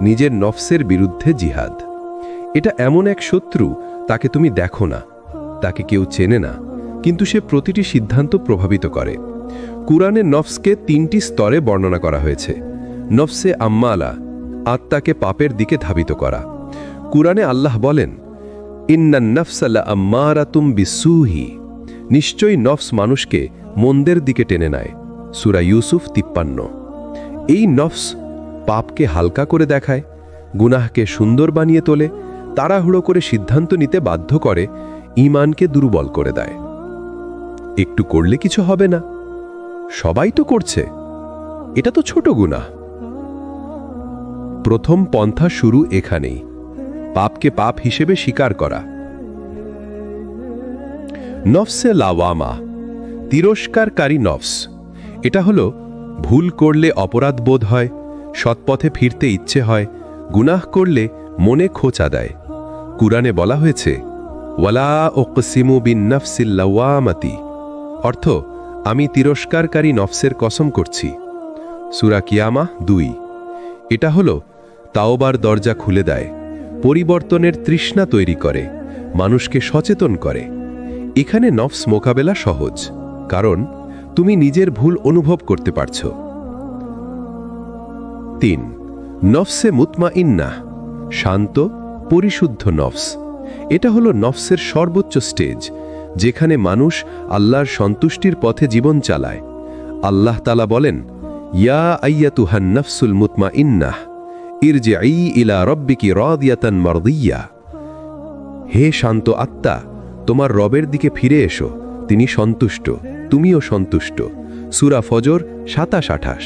নিজের নফসের বিরুদ্ধে জিহাদ। এটা এমন এক শত্রু, তাকে তুমি দেখো না, তাকে কেউ চেনে না, কিন্তু সে প্রতিটি সিদ্ধান্ত প্রভাবিত করে। কুরআনে নফসকে 3টি স্তরে বর্ণনা করা হয়েছে। নফসে আম্মালা, আত্মাকে পাপের দিকে ধাবিত করা। কুরআনে আল্লাহ বলেন, ইন্নান নাফসা লাআম্মারাতুম বিসসুই, নিশ্চয়ই নফস মানুষকে মন্দের দিকে টেনে নেয়। সূরা ইউসুফ 53। এই নফস পাপকে হালকা করে দেখায়, গুনাহকে সুন্দর বানিয়ে তোলে, তাড়াহুড়ো করে সিদ্ধান্ত নিতে বাধ্য করে, ঈমানকে দুর্বল করে দেয়। একটু করলে কিছু হবে না, সবাই তো করছে, এটা তো ছোট গুনাহ। প্রথম পন্থা শুরু এখানেই, পাপকে পাপ হিসেবে স্বীকার করা। নফসে লাওয়ামা, তিরস্কারকারী নফস। এটা হলো ভুল করলে অপরাধ বোধ হয়, সৎপথে ফিরতে ইচ্ছে হয়, গুনাহ করলে মনে খোঁচা দেয়। কুরআনে বলা হয়েছে, ওয়ালা উকসিমু বিন নাফসিল লাওয়ামাতি, অর্থ আমি তিরস্কারকারী নফসের কসম করছি। সূরা কিয়ামাহ 2। এটা হলো তাওবার দরজা খুলে দেয়, পরিবর্তনের তৃষ্ণা তৈরি করে, মানুষকে সচেতন করে। এখানে নফস মোকাবেলা সহজ, কারণ তুমি নিজের ভুল অনুভব করতে পারছ। 3. নফসে মুতমাইন্নাহ, শান্ত, পরিশুদ্ধ নফস। এটা হলো নফসের সর্বোচ্চ স্টেজ, যেখানে মানুষ আল্লাহর সন্তুষ্টির পথে জীবন চালায়। আল্লাহ তাআলা বলেন, ইয়া আইয়াতুহান নাফসুল মুতমাইন্নাহ ইরজিই ইলা রাব্বিকি রাদিয়াতান মারদিয়া, হে শান্ত আত্মা, তোমার রবের দিকে ফিরে এসো, তিনি সন্তুষ্ট, তুমিও সন্তুষ্ট। সূরা ফজর 27-28।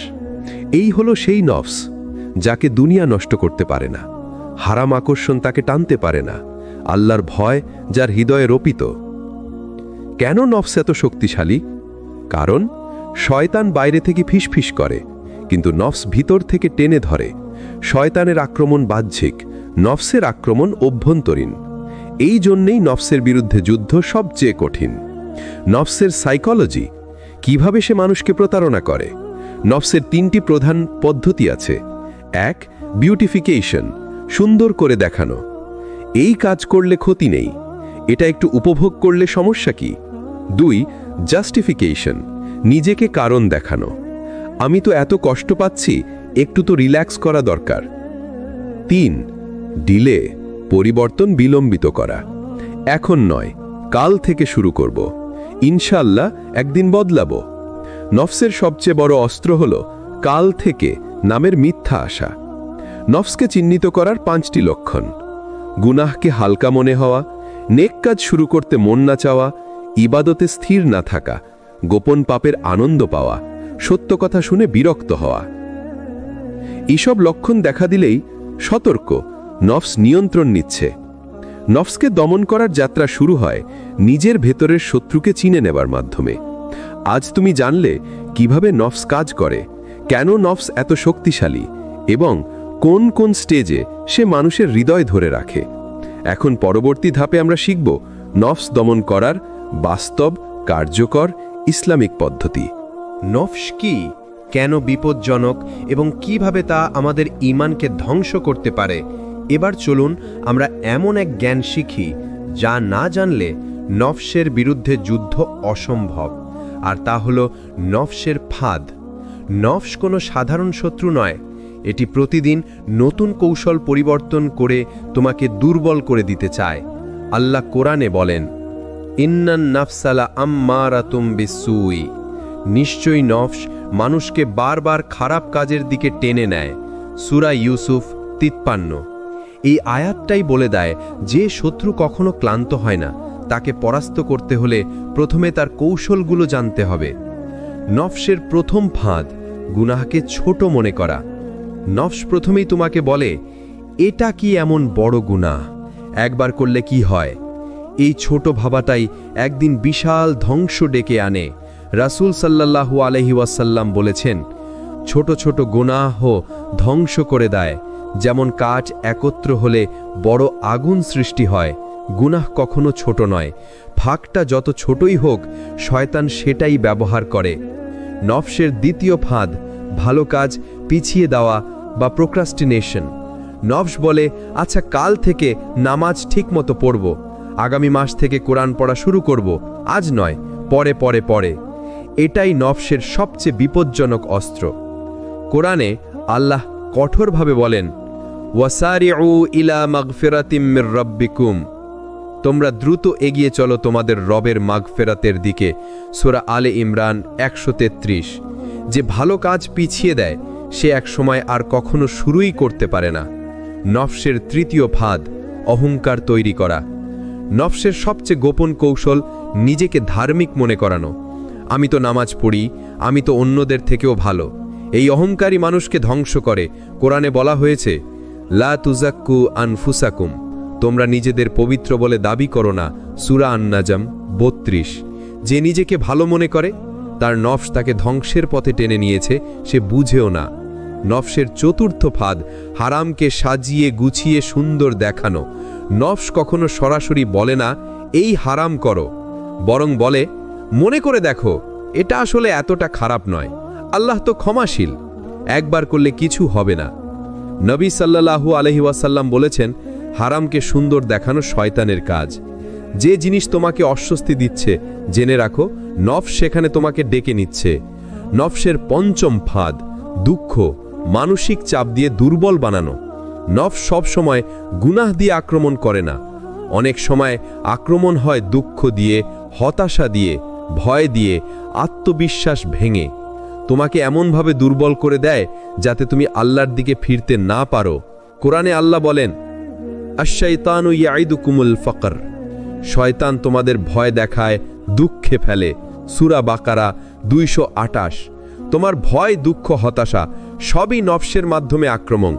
এই হলো সেই নফস যাকে দুনিয়া নষ্ট করতে পারে না, হারাম আকর্ষণ তাকে টানতে পারে না, আল্লাহর ভয় যার হৃদয়ে রোপিত। কেন নফস এত শক্তিশালী? কারণ শয়তান বাইরে থেকে ফিসফিস করে, কিন্তু নফস ভিতর থেকে টেনে ধরে। শয়তানের আক্রমণ বাহ্যিক, নফসের আক্রমণ অভ্যন্তরীণ। এই জন্যেই নফসের বিরুদ্ধে যুদ্ধ সবচেয়ে কঠিন। নফসের সাইকোলজি, কিভাবে সে মানুষকে প্রতারণা করে? নফসের 3টি প্রধান পদ্ধতি আছে। 1. বিউটিফিকেশন, সুন্দর করে দেখানো। এই কাজ করলে ক্ষতি নেই, এটা একটু উপভোগ করলে সমস্যা কি? 2. জাস্টিফিকেশন, নিজেকে কারণ দেখানো। আমি তো এত কষ্ট পাচ্ছি, একটু তো রিল্যাক্স করা দরকার। 3. ডিলে, পরিবর্তন বিলম্বিত করা। এখন নয়, কাল থেকে শুরু করব, ইনশাআল্লাহ একদিন বদলাবো। নফসের সবচেয়ে বড় অস্ত্র হল কাল থেকে নামের মিথ্যা আশা। নফসকে চিহ্নিত করার 5টি লক্ষণ: গুনাহকে হালকা মনে হওয়া, নেক কাজ শুরু করতে মন না চাওয়া, ইবাদতে স্থির না থাকা, গোপন পাপের আনন্দ পাওয়া, সত্য কথা শুনে বিরক্ত হওয়া। এসব লক্ষণ দেখা দিলেই সতর্ক, নফস নিয়ন্ত্রণ নিচ্ছে। নফসকে দমন করার যাত্রা শুরু হয় নিজের ভেতরের শত্রুকে চিনে নেবার মাধ্যমে। আজ তুমি জানলে কিভাবে নফস কাজ করে, কেন নফস এত শক্তিশালী এবং কোন কোন স্টেজে সে মানুষের হৃদয় ধরে রাখে। এখন পরবর্তী ধাপে আমরা শিখব নফস দমন করার বাস্তব, কার্যকর ইসলামিক পদ্ধতি। নফস কি, কেন বিপজ্জনক এবং কিভাবে তা আমাদের ঈমানকে ধ্বংস করতে পারে? এবার চলুন আমরা এমন এক জ্ঞান শিখি যা না জানলে নফসের বিরুদ্ধে যুদ্ধ অসম্ভব। আর তা হলো নফসের ফাঁদ। নফস কোনো সাধারণ শত্রু নয়, এটি প্রতিদিন নতুন কৌশল পরিবর্তন করে তোমাকে দুর্বল করে দিতে চায়। আল্লাহ কোরআনে বলেন, ইন্নান নাফসালা আম্মারাতুম বিসসুই, নিশ্চয়ই নফস মানুষকে বারবার খারাপ কাজের দিকে টেনে নেয়। সূরা ইউসুফ 53। এই আয়াতটাই বলে দেয় যে শত্রু কখনো ক্লান্ত হয় না, তাকে পরাস্ত করতে হলে প্রথমে তার কৌশলগুলো জানতে হবে। নফসের প্রথম ফাঁদ, গুনাহকে ছোট মনে করা। নফস প্রথমেই তোমাকে বলে, এটা কি এমন বড় গুনাহ, একবার করলে কি হয়? এই ছোট ভাবাটাই একদিন বিশাল ধ্বংস ডেকে আনে। রাসূল সাল্লাল্লাহু আলাইহি ওয়াসাল্লাম বলেছেন, ছোট ছোট গুনাহ ধ্বংস করে দেয়, যেমন কাঠ একত্র হলে বড় আগুন সৃষ্টি হয়। গুনাহ কখনো ছোট নয়, ফাঁকটা যত ছোটই হোক শয়তান সেটাই ব্যবহার করে। নফসের দ্বিতীয় ফাঁদ, ভালো কাজ পিছিয়ে দেওয়া বা প্রোক্রাস্টিনেশন। নফস বলে, আচ্ছা কাল থেকে নামাজ ঠিকমতো পড়ব, আগামী মাস থেকে কোরআন পড়া শুরু করব, আজ নয়, পরে পরে পরে। এটাই নফসের সবচেয়ে বিপজ্জনক অস্ত্র। কোরআনে আল্লাহ কঠোরভাবে বলেন, ওয়াসারিউ ইলা মাগফিরাতিম মির রাব্বিকুম, তোমরা দ্রুত এগিয়ে চলো তোমাদের রবের মাগফিরাতের দিকে। সূরা আলে ইমরান 133। যে ভালো কাজ পিছিয়ে দেয় সে এক সময় আর কখনো শুরুই করতে পারে না। নফসের তৃতীয় ফাঁদ, অহংকার তৈরি করা। নফসের সবচেয়ে গোপন কৌশল নিজেকে ধার্মিক মনে করানো। আমি তো নামাজ পড়ি, আমি তো অন্যদের থেকেও ভালো। এই অহংকারী মানুষকে ধ্বংস করে। কোরআনে বলা হয়েছে, লা তুজাক্কু আনফুসাকুম, তোমরা নিজেদের পবিত্র বলে দাবি করো না। সূরা আন-নাজম 32। যে নিজেকে ভালো মনে করে তার নফস তাকে ধ্বংসের পথে টেনে নিয়েছে, সে বুঝেও না। নফসের চতুর্থ ফাঁদ, হারামকে সাজিয়ে গুছিয়ে সুন্দর দেখানো। নফস কখনো সরাসরি বলে না এই হারাম করো, বরং বলে মনে করে দেখো এটা আসলে এতটা খারাপ নয়, আল্লাহ তো ক্ষমাশীল, একবার করলে কিছু হবে না। নবী সাল্লাল্লাহু আলাইহি ওয়াসাল্লাম বলেছেন, হারামকে সুন্দর দেখানো শয়তানের কাজ। যে জিনিস তোমাকে অস্বস্তি দিচ্ছে জেনে রাখো নফস সেখানে তোমাকে ডেকে নিচ্ছে। নফসের পঞ্চম ফাঁদ, দুঃখ, মানসিক চাপ দিয়ে দুর্বল বানানো। নফস সব সময় গুনাহ দিয়ে আক্রমণ করে না, অনেক সময় আক্রমণ হয় দুঃখ দিয়ে, হতাশা দিয়ে, ভয় দিয়ে, আত্মবিশ্বাস ভেঙে। তোমাকে এমনভাবে দুর্বল করে দেয় যাতে তুমি আল্লাহর দিকে ফিরতে না পারো। কোরআনে আল্লাহ বলেন, আশ-শাইতানু ইয়াইদুকুমুল ফাকর, শয়তান তোমাদের ভয় দেখায়, দুঃখে ফেলে। সূরা বাকারা 228। তোমার ভয়, দুঃখ, হতাশা সবই নফসের মাধ্যমে আক্রমণ।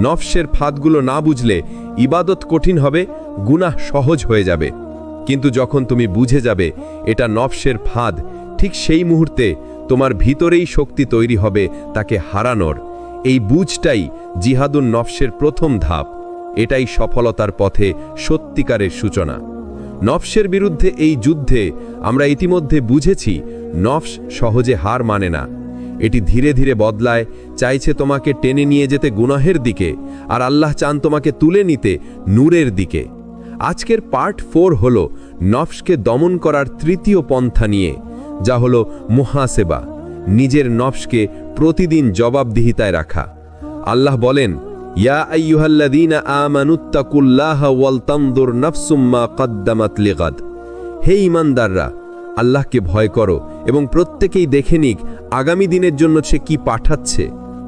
নফসের ফাঁদগুলো না বুঝলে ইবাদত কঠিন হবে, গুনাহ সহজ হয়ে যাবে। কিন্তু যখন তুমি বুঝে যাবে এটা নফসের ফাঁদ, ঠিক সেই মুহূর্তে তোমার ভিতরেই শক্তি তৈরি হবে তাকে হারানোর। এই বুঝটাই জিহাদুন নফসের প্রথম ধাপ। এটাই সফলতার পথে সত্যিকারের সূচনা। নফসের বিরুদ্ধে এই যুদ্ধে আমরা ইতিমধ্যে বুঝেছি নফস সহজে হার মানে না। এটি ধীরে ধীরে বদলায়, চাইছে তোমাকে টেনে নিয়ে যেতে গুনাহের দিকে, আর আল্লাহ চান তোমাকে তুলে নিতে নূরের দিকে। আজকের পার্ট 4 হল নফসকে দমন করার তৃতীয় পন্থা নিয়ে, যা হল মুহাসেবা, নিজের নফসকে প্রতিদিন জবাবদিহিতায় রাখা। আল্লাহ বলেন, ইয়া আইয়ুহাল্লাযীনা আমানুত্তাকুল্লাহা ওয়াল তানজুর নাফসুম মা কদ্দামাত লিগাদ। হে ঈমানদাররা, আল্লাহকে ভয় করো এবং প্রত্যেকেই দেখে নিক আগামী দিনের জন্য সে কি পাঠাচ্ছে।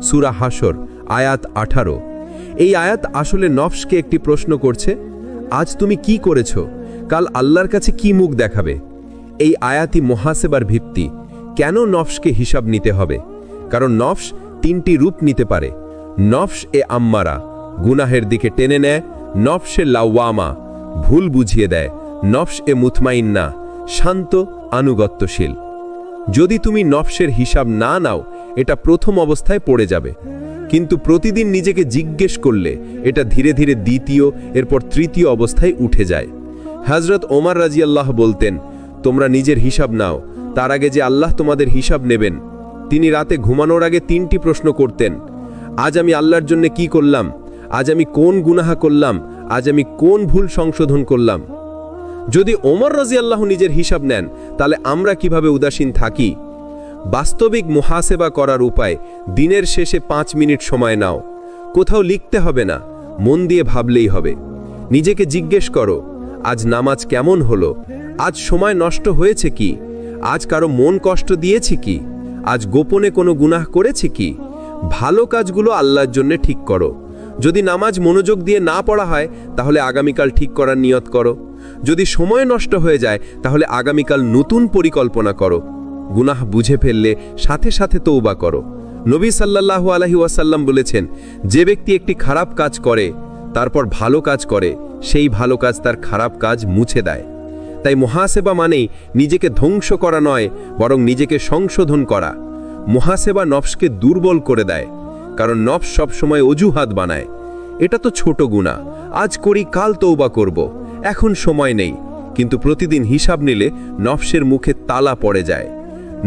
সূরা হাশর আয়াত 18। এই আয়াত আসলে নফসকে একটি প্রশ্ন করছে, আজ তুমি কি করেছো, কাল আল্লাহর কাছে কি মুখ দেখাবে। এই আয়াতই মুহাসেবার ভিত্তি। কেন নফসকে হিসাব নিতে হবে? কারণ নফস 3টি রূপ নিতে পারে। নফস এ আম্মারা, গুনাহের দিকে টেনে নেয়; নফসে লাওয়ামা, ভুল বুঝিয়ে দেয়; নফস এ মুতমাইন্না, শান্ত আনুগত্যশীল। যদি তুমি নফসের হিসাব না নাও, এটা প্রথম অবস্থায় পড়ে যাবে, কিন্তু প্রতিদিন নিজেকে জিজ্ঞেস করলে এটা ধীরে ধীরে দ্বিতীয়, এরপর তৃতীয় অবস্থায় উঠে যায়। হযরত ওমর রাদিয়াল্লাহু বলতেন, তোমরা নিজের হিসাব নাও, তার আগে যে আল্লাহ তোমাদের হিসাব নেবেন। তিনি রাতে ঘুমানোর আগে 3টি প্রশ্ন করতেন। আজ আমি আল্লাহর জন্য কি করলাম? আজ আমি কোন গুনাহ করলাম? আজ আমি কোন ভুল সংশোধন করলাম? যদি ওমর রাদিয়াল্লাহু নিজের হিসাব নেন, তাহলে আমরা কিভাবে উদাসীন থাকি? বাস্তবিক মুহাসেবা করার উপায়, দিনের শেষে 5 মিনিট সময় নাও। কোথাও লিখতে হবে না, মন দিয়ে ভাবলেই হবে। নিজেকে জিজ্ঞেস করো, আজ নামাজ কেমন হলো? আজ সময় নষ্ট হয়েছে কি? আজ কারো মন কষ্ট দিয়েছি কি? আজ গোপনে কোনো গুনাহ করেছি কি? ভালো কাজগুলো আল্লাহর জন্য ঠিক করো। যদি নামাজ মনোযোগ দিয়ে না পড়া হয়, তাহলে আগামীকাল ঠিক করার নিয়ত করো। যদি সময় নষ্ট হয়ে যায়, তাহলে আগামীকাল নতুন পরিকল্পনা করো। গুনাহ বুঝে ফেললে সাথে সাথে তওবা করো। নবী সাল্লাল্লাহু আলাইহি ওয়াসাল্লাম বলেছেন, যে ব্যক্তি একটি খারাপ কাজ করে তারপর ভালো কাজ করে, সেই ভালো কাজ তার খারাপ কাজ মুছে দেয়। তাই মুহাসেবা মানেই নিজেকে ধ্বংস করা নয়, বরং নিজেকে সংশোধন করা। মুহাসেবা নফসকে দুর্বল করে দেয়, কারণ নফস সবসময় অজুহাত বানায়। এটা তো ছোট গুনাহ, আজ করি কাল তওবা করব, এখন সময় নেই। কিন্তু প্রতিদিন হিসাব নিলে নফসের মুখে তালা পড়ে যায়।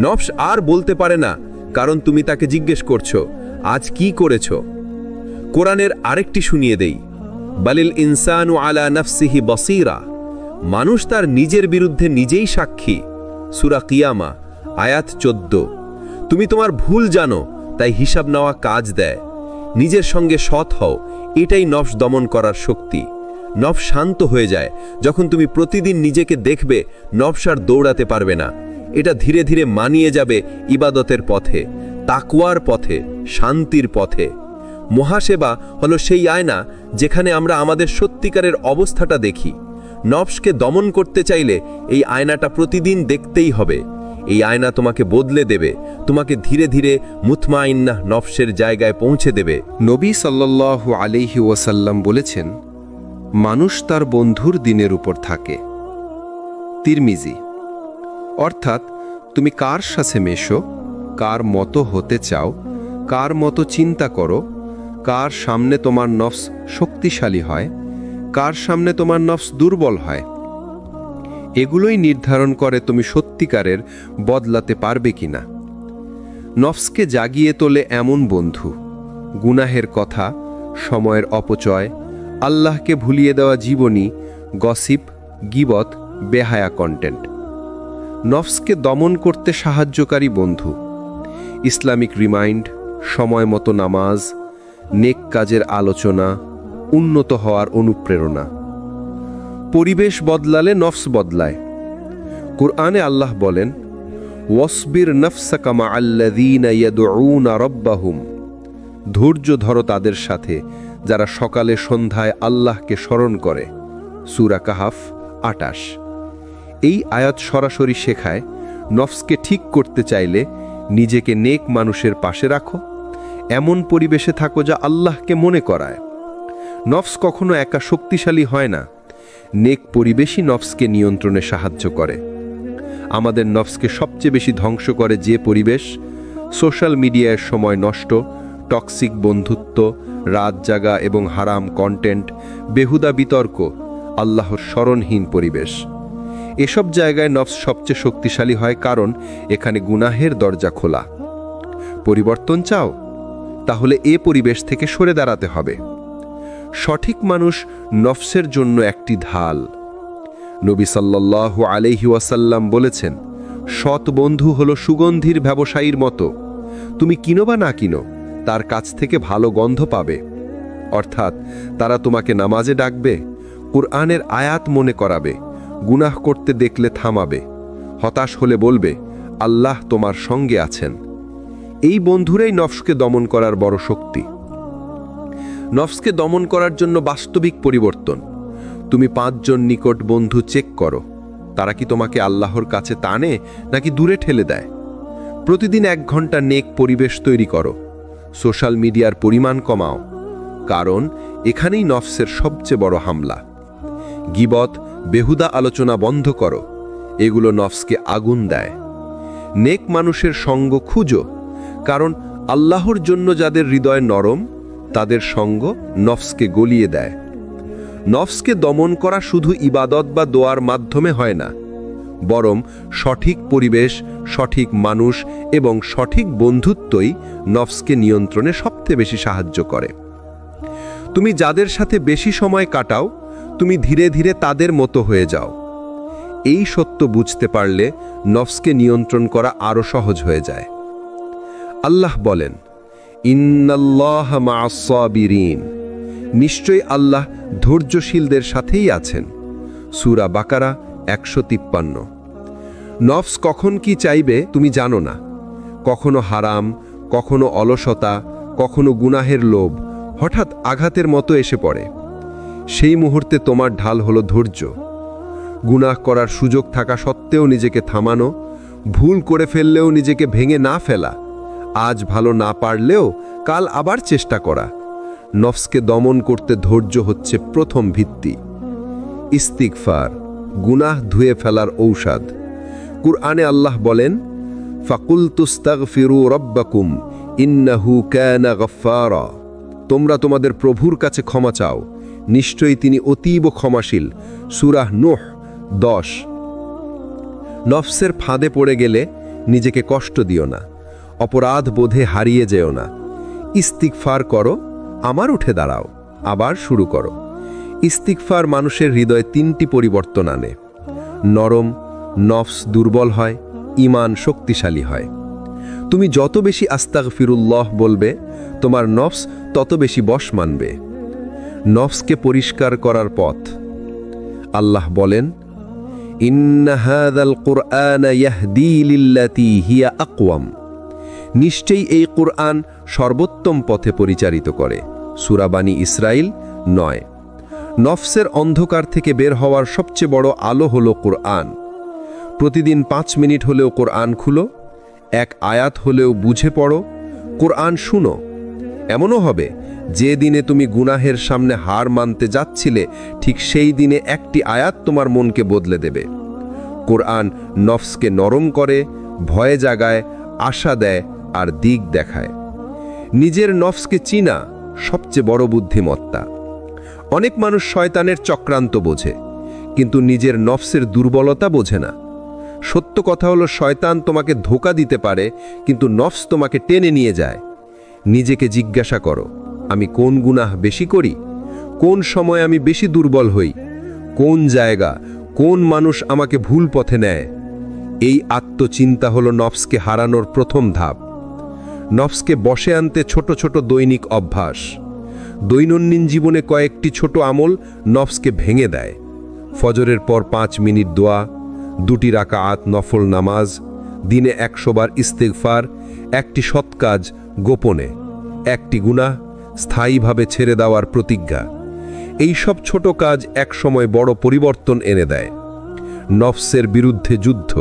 নফস আর বলতে পারে না, কারণ তুমি তাকে জিজ্ঞেস করছো, আজ কি করেছো? কোরআনের আরেকটি শুনিয়ে দেই, বালিল ইনসানু আলা নাফসিহি বসীরা। মানুষ তার নিজের বিরুদ্ধে নিজেই সাক্ষী। সূরা কিয়ামা আয়াত 14। তুমি তোমার ভুল জানো, তাই হিসাব নেওয়া কাজ দেয়। নিজের সঙ্গে সৎ হও, এটাই নফস দমন করার শক্তি। নফস শান্ত হয়ে যায় যখন তুমি প্রতিদিন নিজেকে দেখবে নফস আর দৌড়াতে পারবে না। এটা ধীরে ধীরে মানিয়ে যাবে ইবাদতের পথে, তাকওয়ার পথে, শান্তির পথে। মুহাসেবা হলো সেই আয়না যেখানে আমরা আমাদের সত্যিকারের অবস্থাটা দেখি। নফসকে দমন করতে চাইলে এই আয়নাটা প্রতিদিন দেখতেই হবে। এই আয়না তোমাকে বদলে দেবে, তোমাকে ধীরে ধীরে মুতমাইন্নাহ নফসের জায়গায় পৌঁছে দেবে। নবী সাল্লাল্লাহু আলাইহি ওয়াসাল্লাম বলেছেন, মানুষ তার বন্ধুর দিনের উপর থাকে। তিরমিজি। অর্থাৎ তুমি কার সাথে মেশো, কার মতো হতে চাও, কার মতো চিন্তা করো, কার সামনে তোমার নফস শক্তিশালী হয়, কার সামনে তোমার নফস দুর্বল হয়, এগুলোই নির্ধারণ করে তুমি সত্যিকারের বদলাতে পারবে কিনা। নফসকে জাগিয়ে তোলে এমন বন্ধু, গুনাহের কথা, সময়ের অপচয়, আল্লাহকে ভুলিয়ে দেওয়া জীবনী, গসিপ, গীবত, বেহায়া কন্টেন্ট। নফসকে দমন করতে সাহায্যকারী বন্ধু, ইসলামিক রিমাইন্ড, সময় মতো নামাজ, নেক কাজের আলোচনা, উন্নত হওয়ার অনুপ্রেরণা। পরিবেশ বদলালে নফস বদলায়। কুরআনে আল্লাহ বলেন, ওয়াসবির নফসাকা মাআল্লাযীনা ইয়াদউনা রাব্বাহুম। ধৈর্য ধরো তাদের সাথে যারা সকালে সন্ধ্যায় আল্লাহকে স্মরণ করে। সূরা কাহাফ 28। এই আয়াত সরাসরি শেখায়, নফসকে ঠিক করতে চাইলে নিজেকে নেক মানুষের পাশে রাখো, এমন পরিবেশে থাকো যা আল্লাহকে মনে করায়। নফস কখনো একা শক্তিশালী হয় না, নেক পরিবেশই নফসকে নিয়ন্ত্রণে সাহায্য করে। আমাদের নফসকে সবচেয়ে বেশি ধ্বংস করে যে পরিবেশ, সোশ্যাল মিডিয়ার সময় নষ্ট, টক্সিক বন্ধুত্ব, রাত জাগা এবং হারাম কন্টেন্ট, বেহুদা বিতর্ক, আল্লাহর স্মরণহীন পরিবেশ। এসব জায়গায় নফস সবচেয়ে শক্তিশালী হয়, কারণ এখানে গুনাহের দরজা খোলা। পরিবর্তন চাও? তাহলে এ পরিবেশ থেকে সরে দাঁড়াতে হবে। সঠিক মানুষ নফসের জন্য একটি ঢাল। নবী সাল্লাল্লাহু আলাইহি ওয়াসাল্লাম বলেছেন, সৎ বন্ধু হলো সুগন্ধির ব্যবসায়ীর মতো। তুমি কিনো বা না কিনো, তার কাছ থেকে ভালো গন্ধ পাবে। অর্থাৎ তারা তোমাকে নামাজে ডাকবে, কুরআনের আয়াত মনে করাবে, গুনাহ করতে দেখলে থামাবে, হতাশ হলে বলবে আল্লাহ তোমার সঙ্গে আছেন। এই বন্ধুরাই নফসকে দমন করার বড় শক্তি। নফসকে দমন করার জন্য বাস্তবিক পরিবর্তন। তুমি 5 জন নিকট বন্ধু চেক করো, তারা কি তোমাকে আল্লাহর কাছে টানে নাকি দূরে ঠেলে দেয়। প্রতিদিন 1 ঘন্টা নেক পরিবেশ তৈরি করো। সোশ্যাল মিডিয়ার পরিমাণ কমাও, কারণ এখানেই নফসের সবচেয়ে বড় হামলা। গীবত, বেহুদা আলোচনা বন্ধ করো, এগুলো নফসকে আগুন দেয়। নেক মানুষের সঙ্গ খুঁজো, কারণ আল্লাহর জন্য যাদের হৃদয় নরম, তাদের সঙ্গ নফসকে গলিয়ে দেয়। নফসকে দমন করা শুধু ইবাদত বা দোয়ার মাধ্যমে হয় না, বরং সঠিক পরিবেশ, সঠিক মানুষ এবং সঠিক বন্ধুত্বই নফসকে নিয়ন্ত্রণে সবচেয়ে বেশি সাহায্য করে। তুমি যাদের সাথে বেশি সময় কাটাও, তুমি ধীরে ধীরে তাদের মতো হয়ে যাও। এই সত্য বুঝতে পারলে নফসকে নিয়ন্ত্রণ করা আরো সহজ হয়ে যায়। আল্লাহ বলেন, ইন্নাল্লাহা মা'আস সাবিরিন, নিশ্চয়ই আল্লাহ ধৈর্যশীলদের সাথেই আছেন। সূরা বাকারা 153। নফস কখন কি চাইবে তুমি জানো না। কখনো হারাম, কখনো অলসতা, কখনো গুনাহের লোভ হঠাৎ আঘাতের মতো এসে পড়ে। সেই মুহূর্তে তোমার ঢাল হলো ধৈর্য। গুনাহ করার সুযোগ থাকা সত্ত্বেও নিজেকে থামানো, ভুল করে ফেললেও নিজেকে ভেঙে না ফেলা, আজ ভালো না পারলেও কাল আবার চেষ্টা করা। নফসকে দমন করতে ধৈর্য হচ্ছে প্রথম ভিত্তি। ইস্তিগফার, গুনাহ ধুয়ে ফেলার ঔষধ। কুরআনে আল্লাহ বলেন, ফাকুলতুস্তাগফিরু রাব্বাকুম ইন্নাহু কানা গফফারা, তোমরা তোমাদের প্রভুর কাছে ক্ষমা চাও, নিশ্চয়ই তিনি অতীব ক্ষমাশীল। সূরা নূহ 10। নফসের ফাঁদে পড়ে গেলে নিজেকে কষ্ট দিও না, অপরাধ বোধে হারিয়ে যেও না। ইস্তিগফার করো, আবার উঠে দাঁড়াও, আবার শুরু করো। ইস্তিগফার মানুষের হৃদয়ে 3টি পরিবর্তন আনে। নরম, নফস দুর্বল হয়, ঈমান শক্তিশালী হয়। তুমি যত বেশি আস্তাগফিরুল্লাহ বলবে, তোমার নফস তত বেশি বশ মানবে। নফসকে পরিষ্কার করার পথ। আল্লাহ বলেন, ইন্না হাযাল কুরআনা ইয়াহদি লিল্লাতী হিয়া আকওয়াম, নিশ্চয়ই এই কুরআন সর্বোত্তম পথে পরিচালিত করে। সূরা বানী ইসরাইল 9। নফসের অন্ধকার থেকে বের হওয়ার সবচেয়ে বড় আলো হলো কুরআন। প্রতিদিন 5 মিনিট হলেও কুরআন খুলো, 1 আয়াত হলেও বুঝে পড়ো, কুরআন শুনো। এমনও হবে যে দিনে তুমি গুনাহের সামনে হার মানতে যাচ্ছিলে, ঠিক সেই দিনে একটি আয়াত তোমার মনকে বদলে দেবে। কুরআন নফসকে নরম করে, ভয়ে জাগায়, আশা দেয় আর দিক দেখায়। নিজের নফসকে চিনা সবচেয়ে বড় বুদ্ধিমত্তা। অনেক মানুষ শয়তানের চক্রান্ত বোঝে, কিন্তু নিজের নফসের দুর্বলতা বোঝে না। সত্য কথা হলো, শয়তান তোমাকে ধোঁকা দিতে পারে, কিন্তু নফস তোমাকে টেনে নিয়ে যায়। নিজেকে জিজ্ঞাসা করো, আমি কোন গুনাহ বেশি করি? কোন সময় আমি বেশি দুর্বল হই? কোন জায়গা, কোন মানুষ আমাকে ভুল পথে নেয়? এই আত্মচিন্তা হলো নফসকে হারানোর প্রথম ধাপ। নফসকে বশে আনতে ছোট ছোট দৈনিক অভ্যাস। দৈনন্দিন জীবনে কয়েকটি ছোট আমল নফসকে ভেঙে দেয়। ফজরের পর 5 মিনিট দোয়া, 2টি রাকাত নফল নামাজ, দিনে 100 বার ইস্তিগফার, একটি সৎ কাজ গোপনে, একটি গুনাহ স্থায়ীভাবে ছেড়ে দেওয়ার প্রতিজ্ঞা। এই সব ছোট কাজ একসময় বড় পরিবর্তন এনে দেয়। নফসের বিরুদ্ধে যুদ্ধ,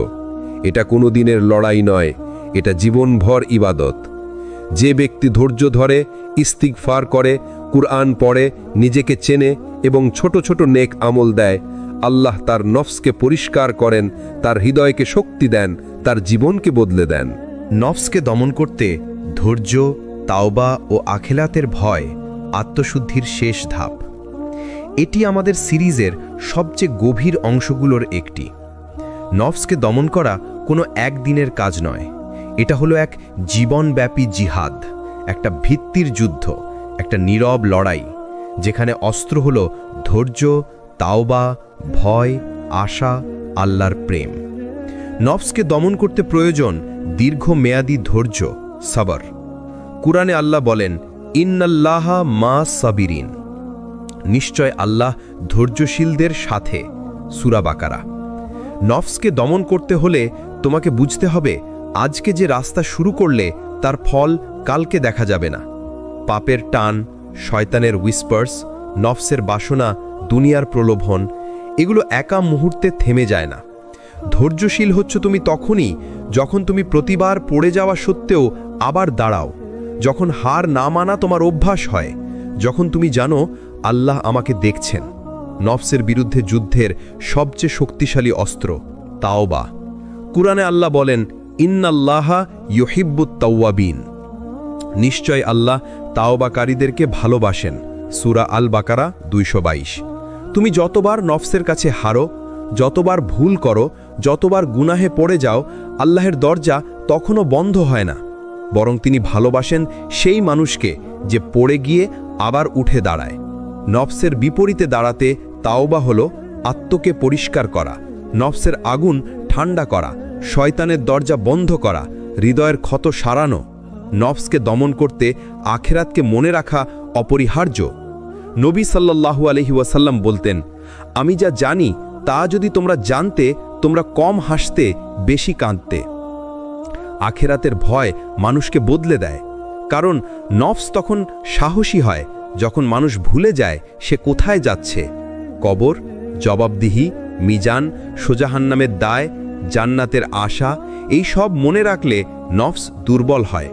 এটা কোনো দিনের লড়াই নয়, এটা জীবনভর ইবাদত। যে ব্যক্তি ধৈর্য ধরে, ইস্তিগফার করে, কুরআন পড়ে, নিজেকে চেনে এবং ছোট ছোট নেক আমল দেয়, আল্লাহ তার নফসকে পরিষ্কার করেন, তার হৃদয়কে শক্তি দেন, তার জীবনকে বদলে দেন। নফসকে দমন করতে ধৈর্য, তাওবা ও আখিরাতের ভয় আত্মশুদ্ধির শেষ ধাপ। এটি আমাদের সিরিজের সবচেয়ে গভীর অংশগুলোর একটি। নফসকে দমন করা কোনো একদিনের কাজ নয়, এটা হলো এক জীবনব্যাপী জিহাদ, একটা ভিত্তির যুদ্ধ, একটা নীরব লড়াই, যেখানে অস্ত্র হলো ধৈর্য, তাওবা, ভয়, আশা, আল্লাহর প্রেম। নফসকে দমন করতে প্রয়োজন দীর্ঘমেয়াদী ধৈর্য, সবর। কুরআনে আল্লাহ বলেন, ইন্নাল্লাহা মা সাবিরিন, নিশ্চয় আল্লাহ ধৈর্যশীলদের সাথে। সূরা বাকারা। নফসকে দমন করতে হলে তোমাকে বুঝতে হবে, আজকে যে রাস্তা শুরু করলে তার ফল কালকে দেখা যাবে না। পাপের টান, শয়তানের হুইসপার্স, নফসের বাসনা, দুনিয়ার প্রলোভন, এগুলো একা মুহূর্তে থেমে যায় না। ধৈর্যশীল হচ্ছ তুমি তখনই যখন তুমি প্রতিবার পড়ে যাওয়া সত্ত্বেও আবার দাঁড়াও, যখন হার না মানা তোমার অভ্যাস হয়, যখন তুমি জানো আল্লাহ আমাকে দেখছেন। নফসের বিরুদ্ধে যুদ্ধের সবচেয়ে শক্তিশালী অস্ত্র তাওবা। কুরআনে আল্লাহ বলেন, ইন্নাল্লাহা ইউহিব্বুত তাওয়াবিন, নিশ্চয় আল্লাহ তাওবাকারীদেরকে ভালোবাসেন। সূরা আল বাকারা 222। তুমি যতবার নফসের কাছে হারো, যতবার ভুল করো, যতবার গুনাহে পড়ে যাও, আল্লাহের দরজা তখনও বন্ধ হয় না, বরং তিনি ভালোবাসেন সেই মানুষকে যে পড়ে গিয়ে আবার উঠে দাঁড়ায়। নফসের বিপরীতে দাঁড়াতে তাওবা হলো আত্মকে পরিষ্কার করা, নফসের আগুন ঠান্ডা করা, শয়তানের দরজা বন্ধ করা, হৃদয়ের ক্ষত সারানো। নফসকে দমন করতে আখিরাতকে মনে রাখা অপরিহার্য। নবী সাল্লাল্লাহু আলাইহি ওয়াসাল্লাম বলতেন, আমি যা জানি তা যদি তোমরা জানতে, তোমরা কম হাসতে, বেশি কাঁদতে। আখিরাতের ভয় মানুষকে বদলে দেয়, কারণ নফস তখন সাহসী হয় যখন মানুষ ভুলে যায় সে কোথায় যাচ্ছে। কবর, জবাবদিহি, মিজান, সোজাহান্নামের দায়, জান্নাতের আশা, এই সব মনে রাখলে নফস দুর্বল হয়।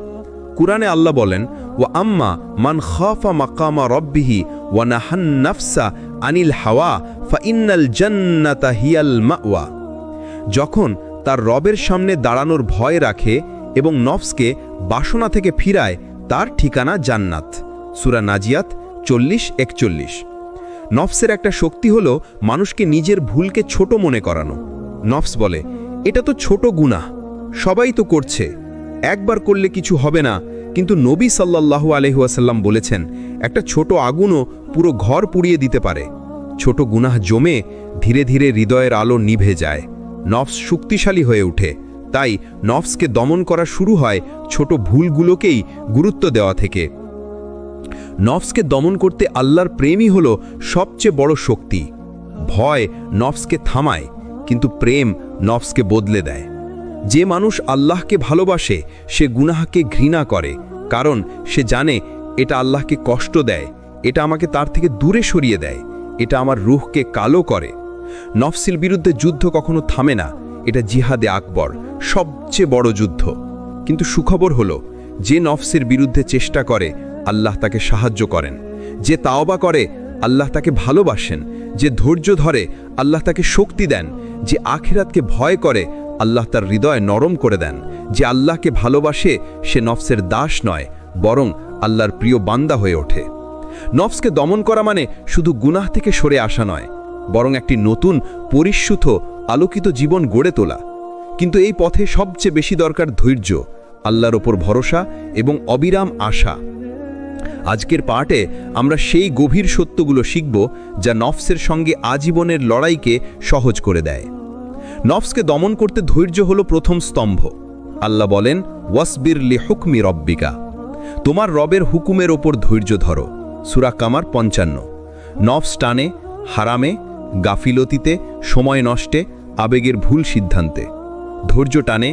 কুরআনে আল্লাহ বলেন, ওয়া আম্মা মান খাফা মাকামা রব্বিহি ওয়া নাহান নাফসা আনিল হাওয়া ফাইন্নাল জান্নাতা হিয়াল মাওয়া। যখন তার রবের সামনে দাঁড়ানোর ভয় রাখে এবং নফসকে বাসনা থেকে ফিরায়, তার ঠিকানা জান্নাত। সূরা নাজিয়াত 40-41। নফসের একটা শক্তি হলো মানুষকে নিজের ভুলকে ছোট মনে করানো। নফস বলে, এটা তো ছোট গুনাহ, সবাই তো করছে, একবার করলে কিছু হবে না। কিন্তু নবী সাল্লাল্লাহু আলাইহি ওয়াসাল্লাম বলেছেন, একটা ছোট আগুনও পুরো ঘর পুড়িয়ে দিতে পারে। ছোট গুনাহ জমে ধীরে ধীরে হৃদয়ের আলো নিভে যায়, নফস শক্তিশালী হয়ে ওঠে। তাই নফসকে দমন করা শুরু হয় ছোট ভুলগুলোকেই গুরুত্ব দেওয়া থেকে। নফসকে দমন করতে আল্লাহর প্রেমই হলো সবচেয়ে বড় শক্তি। ভয় নফসকে থামায়, কিন্তু প্রেম নফসকে বদলে দেয়। যে মানুষ আল্লাহকে ভালোবাসে সে গুনাহকে ঘৃণা করে, কারণ সে জানে এটা আল্লাহকে কষ্ট দেয়, এটা আমাকে তার থেকে দূরে সরিয়ে দেয়, এটা আমার রূহকে কালো করে। নফসের বিরুদ্ধে যুদ্ধ কখনো থামে না, এটা জিহাদে আকবর, সবচেয়ে বড় যুদ্ধ। কিন্তু সুখবর হলো, যে নফসের বিরুদ্ধে চেষ্টা করে আল্লাহ তাকে সাহায্য করেন, যে তাওবা করে আল্লাহ তাকে ভালোবাসেন, যে ধৈর্য ধরে আল্লাহ তাকে শক্তি দেন, যে আখিরাতকে ভয় করে আল্লাহ তার হৃদয় নরম করে দেন। যে আল্লাহকে ভালোবাসে সে নফসের দাস নয়, বরং আল্লাহর প্রিয় বান্দা হয়ে ওঠে। নফসকে দমন করা মানে শুধু গুনাহ থেকে সরে আসা নয়, বরং একটি নতুন পরিশুদ্ধ আলোকিত জীবন গড়ে তোলা। কিন্তু এই পথে সবচেয়ে বেশি দরকার ধৈর্য, আল্লাহর ওপর ভরসা এবং অবিরাম আশা। আজকের পাঠে আমরা সেই গভীর সত্যগুলো শিখব যা নফসের সঙ্গে আজীবনের লড়াইকে সহজ করে দেয়। নফসকে দমন করতে ধৈর্য হলো প্রথম স্তম্ভ। আল্লাহ বলেন, ওয়াসবির লিহুকমি রব্বিকা, তোমার রবের হুকুমের ওপর ধৈর্য ধরো। সূরা কামার 55। নফস টানে হারামে, গাফিলতিতে, সময় নষ্টে, আবেগের ভুল সিদ্ধান্তে। ধৈর্য টানে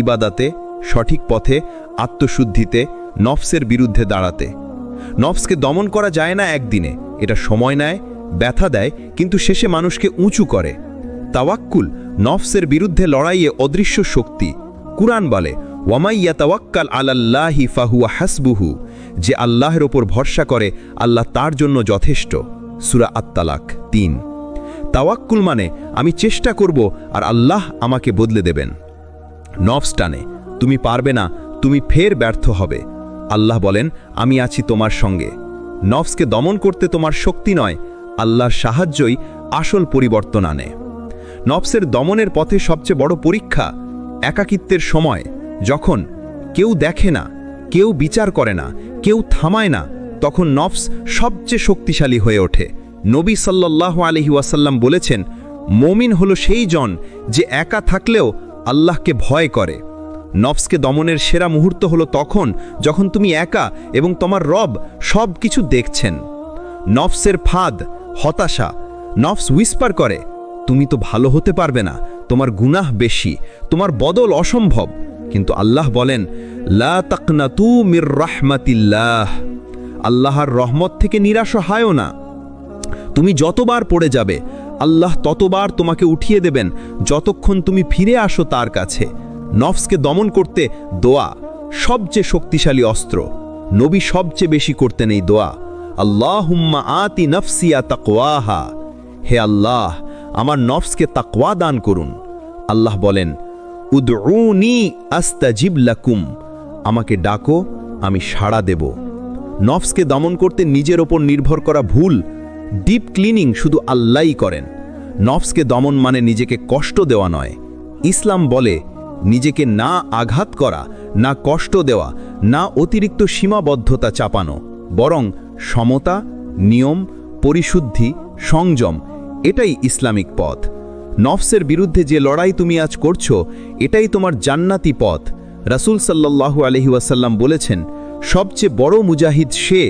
ইবাদাতে, সঠিক পথে, আত্মশুদ্ধিতে, নফসের বিরুদ্ধে দাঁড়াতে। নফসকে দমন করা যায় না একদিনে, এটা সময় নেয়, ব্যথা দেয়, কিন্তু শেষে মানুষকে উঁচু করে। তাওয়াক্কুল নফসের বিরুদ্ধে লড়াইয়ে অদৃশ্য শক্তি। কুরআন বলে, ওয়ামাই ইয়াতাওয়াক্কাল আলাল্লাহি ফাহুয়া হাসবুহু, যে আল্লাহর ওপর ভরসা করে আল্লাহ তার জন্য যথেষ্ট। সূরা আত-তালাক 3। তাওয়াক্কুল মানে আমি চেষ্টা করব আর আল্লাহ আমাকে বদলে দেবেন। নফস টানে তুমি পারবে না, তুমি ফের ব্যর্থ হবে। আল্লাহ বলেন, আমি আছি তোমার সঙ্গে। নফসকে দমন করতে তোমার শক্তি নয়, আল্লাহর সাহায্যই আসল পরিবর্তন আনে। নফসের দমনের পথে সবচেয়ে বড় পরীক্ষা একাকিত্বের সময়, যখন কেউ দেখে না, কেউ বিচার করে না, কেউ থামায় না, তখন নফস সবচেয়ে শক্তিশালী হয়ে ওঠে। নবী সাল্লাল্লাহু আলাইহি ওয়াসাল্লাম বলেছেন, মুমিন হলো সেই জন যে একা থাকলেও আল্লাহকে ভয় করে। নফসকে দমনের সেরা মুহূর্ত হলো তখন যখন তুমি একা এবং তোমার রব সব কিছু দেখছেন। নফসের ফাঁদ হতাশা। নফস উইসপার করে, তুমি তো ভালো হতে পারবে না, তোমার গুনাহ বেশি, তোমার বদল অসম্ভব। কিন্তু আল্লাহ বলেন, লা তাকনাতু মির রাহমাতিল্লাহ, আল্লাহর রহমত থেকে নিরাশ হয়ো না। তুমি যতবার পড়ে যাবে আল্লাহ ততবার তোমাকে উঠিয়ে দেবেন, যতক্ষণ তুমি ফিরে আসো তার কাছে। নফসকে দমন করতে দোয়া সবচেয়ে শক্তিশালী অস্ত্র। নবী সবচেয়ে বেশি করতেন এই দোয়া, আল্লাহুম্মা আতি নফসিয়া তাকওয়াহা, হে আল্লাহ আমার নফসকে তাকওয়া দান করুন। আল্লাহ বলেন, উদউনি আস্তাজিব লাকুম, আমাকে ডাকো আমি সাড়া দেব। নফসকে দমন করতে নিজের ওপর নির্ভর করা ভুল। ডিপ ক্লিনিং শুধু আল্লাহই করেন। নফসকে দমন মানে নিজেকে কষ্ট দেওয়া নয়। ইসলাম বলে, নিজেকে না আঘাত করা, না কষ্ট দেওয়া, না অতিরিক্ত সীমাবদ্ধতা চাপানো, বরং সমতা, নিয়ম, পরিশুদ্ধি, সংযম, এটাই ইসলামিক পথ। নফসের বিরুদ্ধে যে লড়াই তুমি আজ করছো, এটাই তোমার জান্নাতি পথ। রাসূল সাল্লাল্লাহু আলাইহি ওয়াসাল্লাম বলেছেন, সবচেয়ে বড় মুজাহিদ সে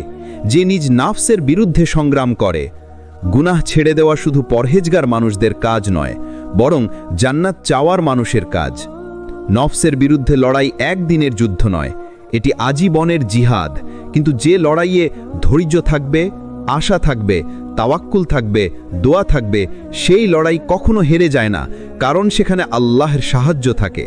যে নিজ নফসের বিরুদ্ধে সংগ্রাম করে। গুনাহ ছেড়ে দেওয়া শুধু পরহেজগার মানুষদের কাজ নয়, বরং জান্নাত চাওয়ার মানুষের কাজ। নফসের বিরুদ্ধে লড়াই একদিনের যুদ্ধ নয়, এটি আজীবনের জিহাদ। কিন্তু যে লড়াইয়ে ধৈর্য থাকবে, আশা থাকবে, তাওয়াক্কুল থাকবে, দোয়া থাকবে, সেই লড়াই কখনো হেরে যায় না, কারণ সেখানে আল্লাহর সাহায্য থাকে।